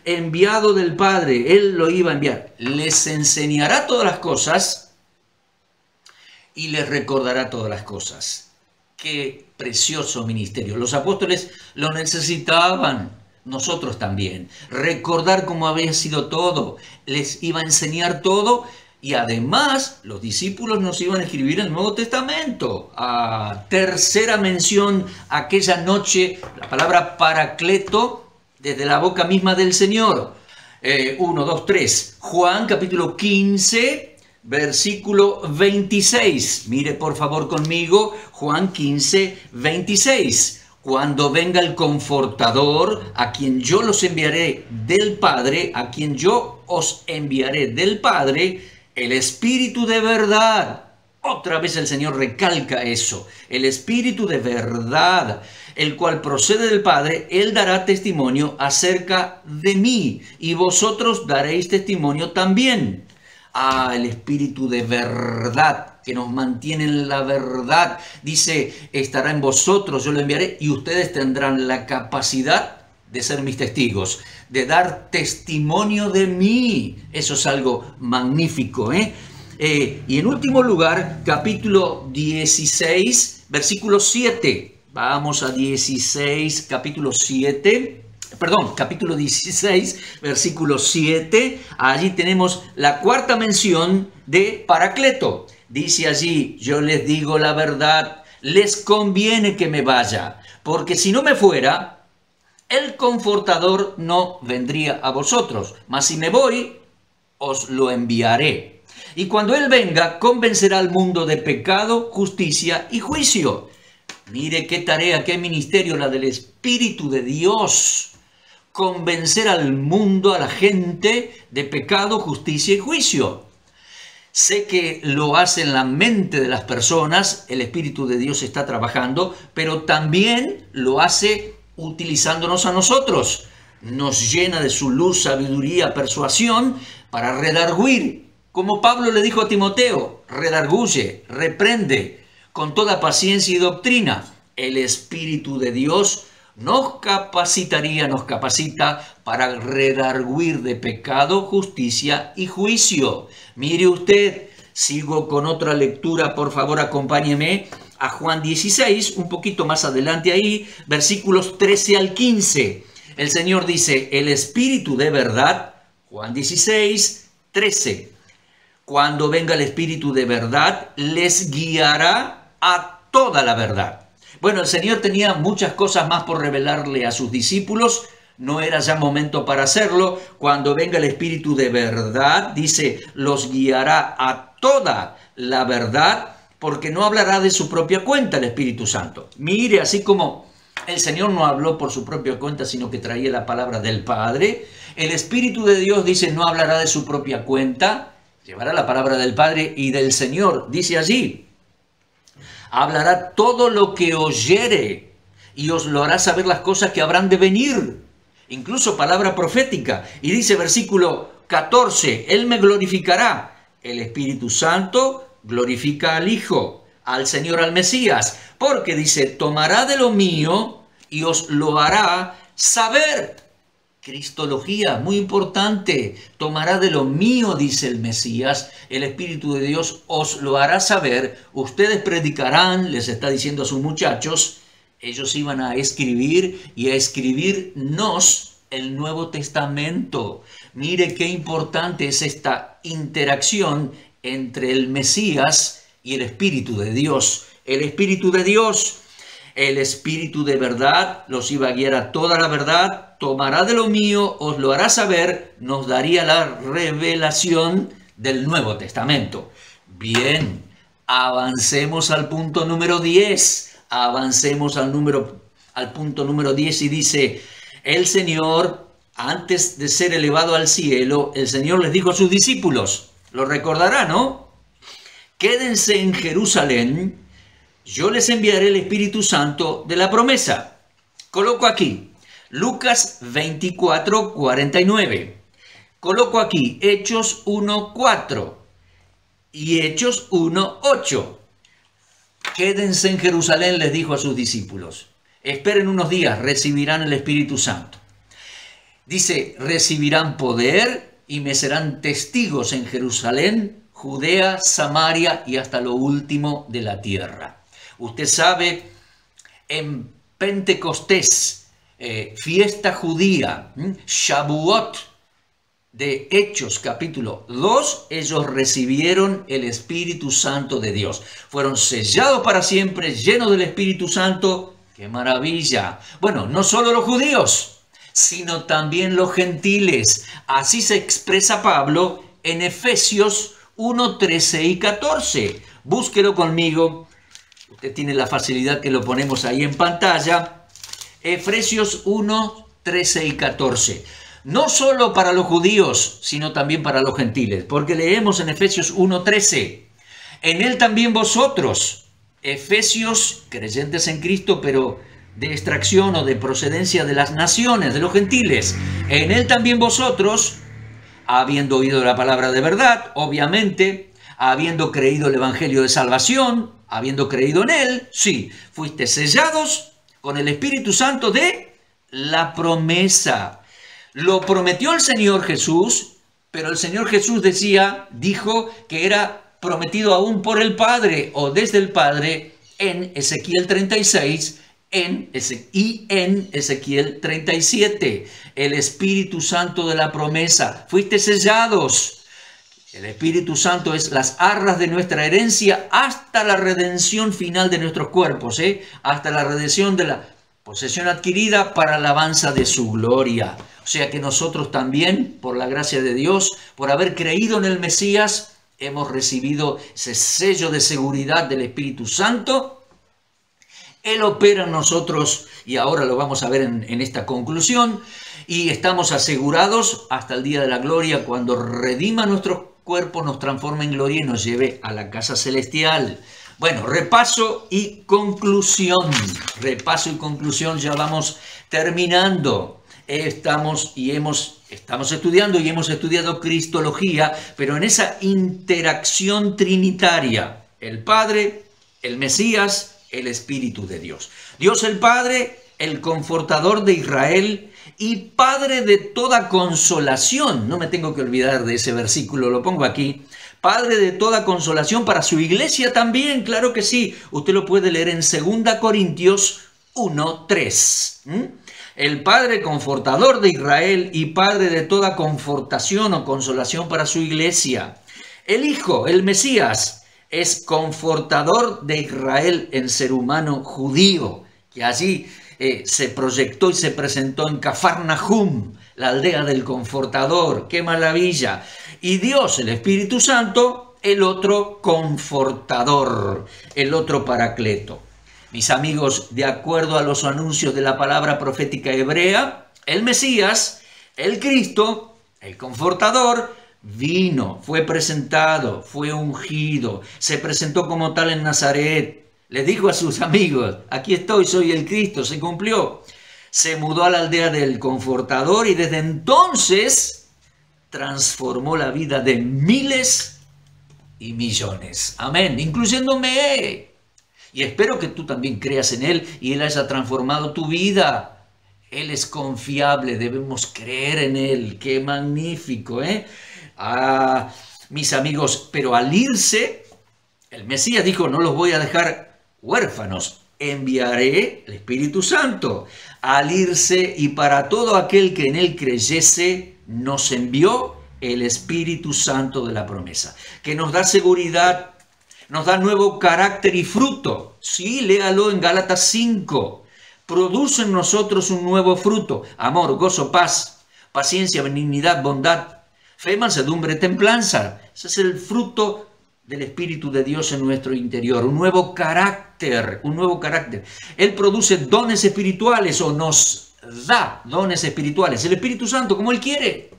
enviado del Padre, Él lo iba a enviar. Les enseñará todas las cosas y les recordará todas las cosas. Qué precioso ministerio. Los apóstoles lo necesitaban. Nosotros también. Recordar cómo había sido todo. Les iba a enseñar todo Y además, los discípulos nos iban a escribir el Nuevo Testamento. Tercera mención, aquella noche, la palabra paracleto, desde la boca misma del Señor. 1, 2, 3. Juan capítulo 15, versículo 26. Mire por favor conmigo, Juan 15, 26. Cuando venga el Confortador, a quien yo los enviaré del Padre, a quien yo os enviaré del Padre, el Espíritu de verdad. Otra vez el Señor recalca eso. El Espíritu de verdad, el cual procede del Padre, Él dará testimonio acerca de mí, y vosotros daréis testimonio también. El Espíritu de verdad, que nos mantiene en la verdad. Dice, estará en vosotros, yo lo enviaré, y ustedes tendrán la capacidad de ser mis testigos, de dar testimonio de mí. Eso es algo magnífico, ¿eh? Y en último lugar, capítulo 16, versículo 7. Vamos a 16, capítulo 7. Perdón, capítulo 16, versículo 7. Allí tenemos la cuarta mención de Paracleto. Dice allí, yo les digo la verdad, les conviene que me vaya, porque si no me fuera, el Confortador no vendría a vosotros, mas si me voy, os lo enviaré. Y cuando Él venga, convencerá al mundo de pecado, justicia y juicio. Mire qué tarea, qué ministerio la del Espíritu de Dios. Convencer al mundo, a la gente, de pecado, justicia y juicio. Sé que lo hace en la mente de las personas, el Espíritu de Dios está trabajando, pero también lo hace utilizándonos a nosotros. Nos llena de su luz, sabiduría, persuasión para redarguir. Como Pablo le dijo a Timoteo, redarguye, reprende con toda paciencia y doctrina. El Espíritu de Dios nos capacita para redarguir de pecado, justicia y juicio. Mire usted, sigo con otra lectura, por favor acompáñeme a Juan 16, un poquito más adelante ahí, versículos 13 al 15. El Señor dice, el Espíritu de verdad, Juan 16, 13. Cuando venga el Espíritu de verdad, les guiará a toda la verdad. Bueno, el Señor tenía muchas cosas más por revelarle a sus discípulos. No era ya momento para hacerlo. Cuando venga el Espíritu de verdad, dice, los guiará a toda la verdad, porque no hablará de su propia cuenta el Espíritu Santo. Mire, así como el Señor no habló por su propia cuenta, sino que traía la palabra del Padre, el Espíritu de Dios dice, no hablará de su propia cuenta, llevará la palabra del Padre y del Señor. Dice allí, hablará todo lo que oyere y os lo hará saber las cosas que habrán de venir. Incluso palabra profética. Y dice versículo 14, Él me glorificará. El Espíritu Santo glorifica al Hijo, al Señor, al Mesías. Porque dice, tomará de lo mío y os lo hará saber. Cristología, muy importante. Tomará de lo mío, dice el Mesías. El Espíritu de Dios os lo hará saber. Ustedes predicarán, les está diciendo a sus muchachos. Ellos iban a escribir y a escribirnos el Nuevo Testamento. Mire qué importante es esta interacción entre el Mesías y el Espíritu de Dios. El Espíritu de Dios, el Espíritu de verdad, los iba a guiar a toda la verdad, tomará de lo mío, os lo hará saber, nos daría la revelación del Nuevo Testamento. Bien, avancemos al punto número 10. Avancemos al punto número 10 y dice, el Señor, antes de ser elevado al cielo, el Señor les dijo a sus discípulos, lo recordará, ¿no? Quédense en Jerusalén, yo les enviaré el Espíritu Santo de la promesa. Coloco aquí, Lucas 24, 49. Coloco aquí, Hechos 1, 4 y Hechos 1, 8. Quédense en Jerusalén, les dijo a sus discípulos. Esperen unos días, recibirán el Espíritu Santo. Dice, recibirán poder y me serán testigos en Jerusalén, Judea, Samaria y hasta lo último de la tierra. Usted sabe, en Pentecostés, fiesta judía, Shavuot, de Hechos capítulo 2, ellos recibieron el Espíritu Santo de Dios. Fueron sellados para siempre, llenos del Espíritu Santo. ¡Qué maravilla! Bueno, no solo los judíos, sino también los gentiles. Así se expresa Pablo en Efesios 1, 13 y 14. Búsquelo conmigo. Usted tiene la facilidad que lo ponemos ahí en pantalla. Efesios 1, 13 y 14. No solo para los judíos, sino también para los gentiles. Porque leemos en Efesios 1, 13. En él también vosotros, Efesios, creyentes en Cristo, pero de extracción o de procedencia de las naciones, de los gentiles. En él también vosotros, habiendo oído la palabra de verdad, obviamente, habiendo creído el evangelio de salvación, habiendo creído en él, sí, fuiste sellados con el Espíritu Santo de la promesa. Lo prometió el Señor Jesús, pero el Señor Jesús dijo que era prometido aún por el Padre o desde el Padre en Ezequiel 36 y en Ezequiel 37. El Espíritu Santo de la promesa. Fuiste sellados. El Espíritu Santo es las arras de nuestra herencia hasta la redención final de nuestros cuerpos, hasta la redención de la posesión adquirida para alabanza de su gloria. O sea que nosotros también, por la gracia de Dios, por haber creído en el Mesías, hemos recibido ese sello de seguridad del Espíritu Santo. Él opera en nosotros y ahora lo vamos a ver en esta conclusión. Y estamos asegurados hasta el día de la gloria cuando redima nuestros cuerpos, nos transforme en gloria y nos lleve a la casa celestial. Bueno, repaso y conclusión. Repaso y conclusión, ya vamos terminando. Estamos estudiando y hemos estudiado Cristología, pero en esa interacción trinitaria, el Padre, el Mesías, el Espíritu de Dios. Dios el Padre, el confortador de Israel y Padre de toda consolación. No me tengo que olvidar de ese versículo, lo pongo aquí. Padre de toda consolación para su iglesia también, claro que sí. Usted lo puede leer en 2 Corintios 1, 3. El Padre confortador de Israel y Padre de toda confortación o consolación para su iglesia. El Hijo, el Mesías, es confortador de Israel en ser humano judío, que allí se proyectó y se presentó en Cafarnaum, la aldea del confortador. ¡Qué maravilla! Y Dios, el Espíritu Santo, el otro confortador, el otro paracleto. Mis amigos, de acuerdo a los anuncios de la palabra profética hebrea, el Mesías, el Cristo, el confortador, vino, fue presentado, fue ungido, se presentó como tal en Nazaret. Le dijo a sus amigos, aquí estoy, soy el Cristo, se cumplió. Se mudó a la aldea del confortador y desde entonces transformó la vida de miles y millones. Amén, incluyéndome. Y espero que tú también creas en Él y Él haya transformado tu vida. Él es confiable, debemos creer en Él. ¡Qué magnífico! Mis amigos, pero al irse, el Mesías dijo, no los voy a dejar huérfanos, enviaré el Espíritu Santo. Al irse y para todo aquel que en Él creyese, nos envió el Espíritu Santo de la promesa, que nos da seguridad, nos da nuevo carácter y fruto. Sí, léalo en Gálatas 5. Produce en nosotros un nuevo fruto: amor, gozo, paz, paciencia, benignidad, bondad, fe, mansedumbre, templanza. Ese es el fruto del Espíritu de Dios en nuestro interior. Un nuevo carácter, un nuevo carácter. Él produce dones espirituales o nos da dones espirituales. El Espíritu Santo, como Él quiere.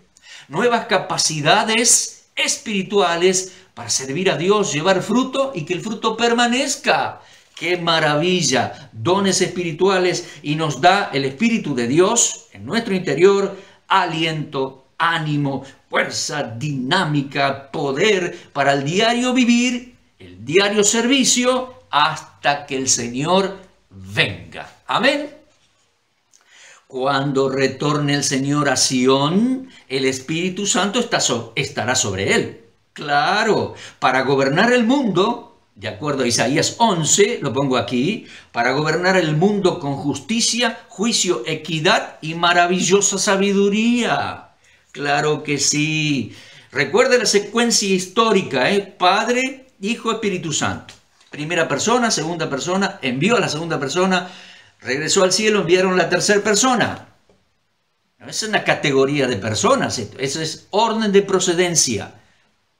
Nuevas capacidades espirituales para servir a Dios, llevar fruto y que el fruto permanezca. ¡Qué maravilla! Dones espirituales y nos da el Espíritu de Dios en nuestro interior, aliento, ánimo, fuerza, dinámica, poder para el diario vivir, el diario servicio, hasta que el Señor venga. Amén. Cuando retorne el Señor a Sión, el Espíritu Santo estará sobre él. Claro, para gobernar el mundo, de acuerdo a Isaías 11, lo pongo aquí, para gobernar el mundo con justicia, juicio, equidad y maravillosa sabiduría. Claro que sí. Recuerde la secuencia histórica, ¿eh? Padre, Hijo, Espíritu Santo. Primera persona, segunda persona, envió a la segunda persona, regresó al cielo, enviaron la tercera persona. No es una categoría de personas, eso es orden de procedencia.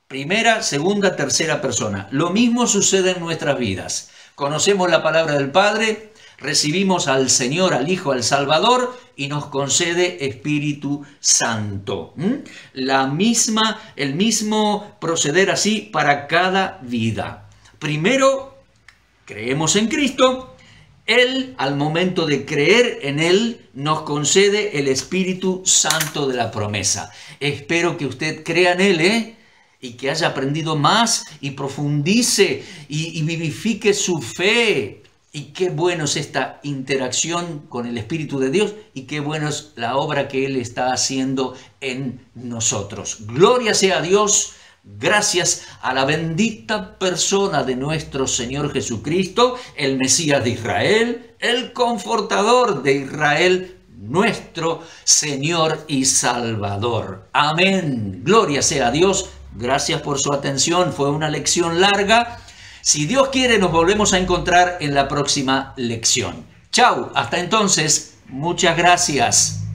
Primera, segunda, tercera persona. Lo mismo sucede en nuestras vidas. Conocemos la palabra del Padre, recibimos al Señor, al Hijo, al Salvador y nos concede Espíritu Santo. El mismo proceder así para cada vida. Primero, creemos en Cristo. Él, al momento de creer en Él, nos concede el Espíritu Santo de la promesa. Espero que usted crea en Él, y que haya aprendido más y profundice y vivifique su fe. Y qué bueno es esta interacción con el Espíritu de Dios y qué bueno es la obra que Él está haciendo en nosotros. Gloria sea a Dios, gracias a la bendita persona de nuestro Señor Jesucristo, el Mesías de Israel, el Confortador de Israel, nuestro Señor y Salvador. Amén. Gloria sea a Dios. Gracias por su atención. Fue una lección larga. Si Dios quiere, nos volvemos a encontrar en la próxima lección. Chau, hasta entonces. Muchas gracias.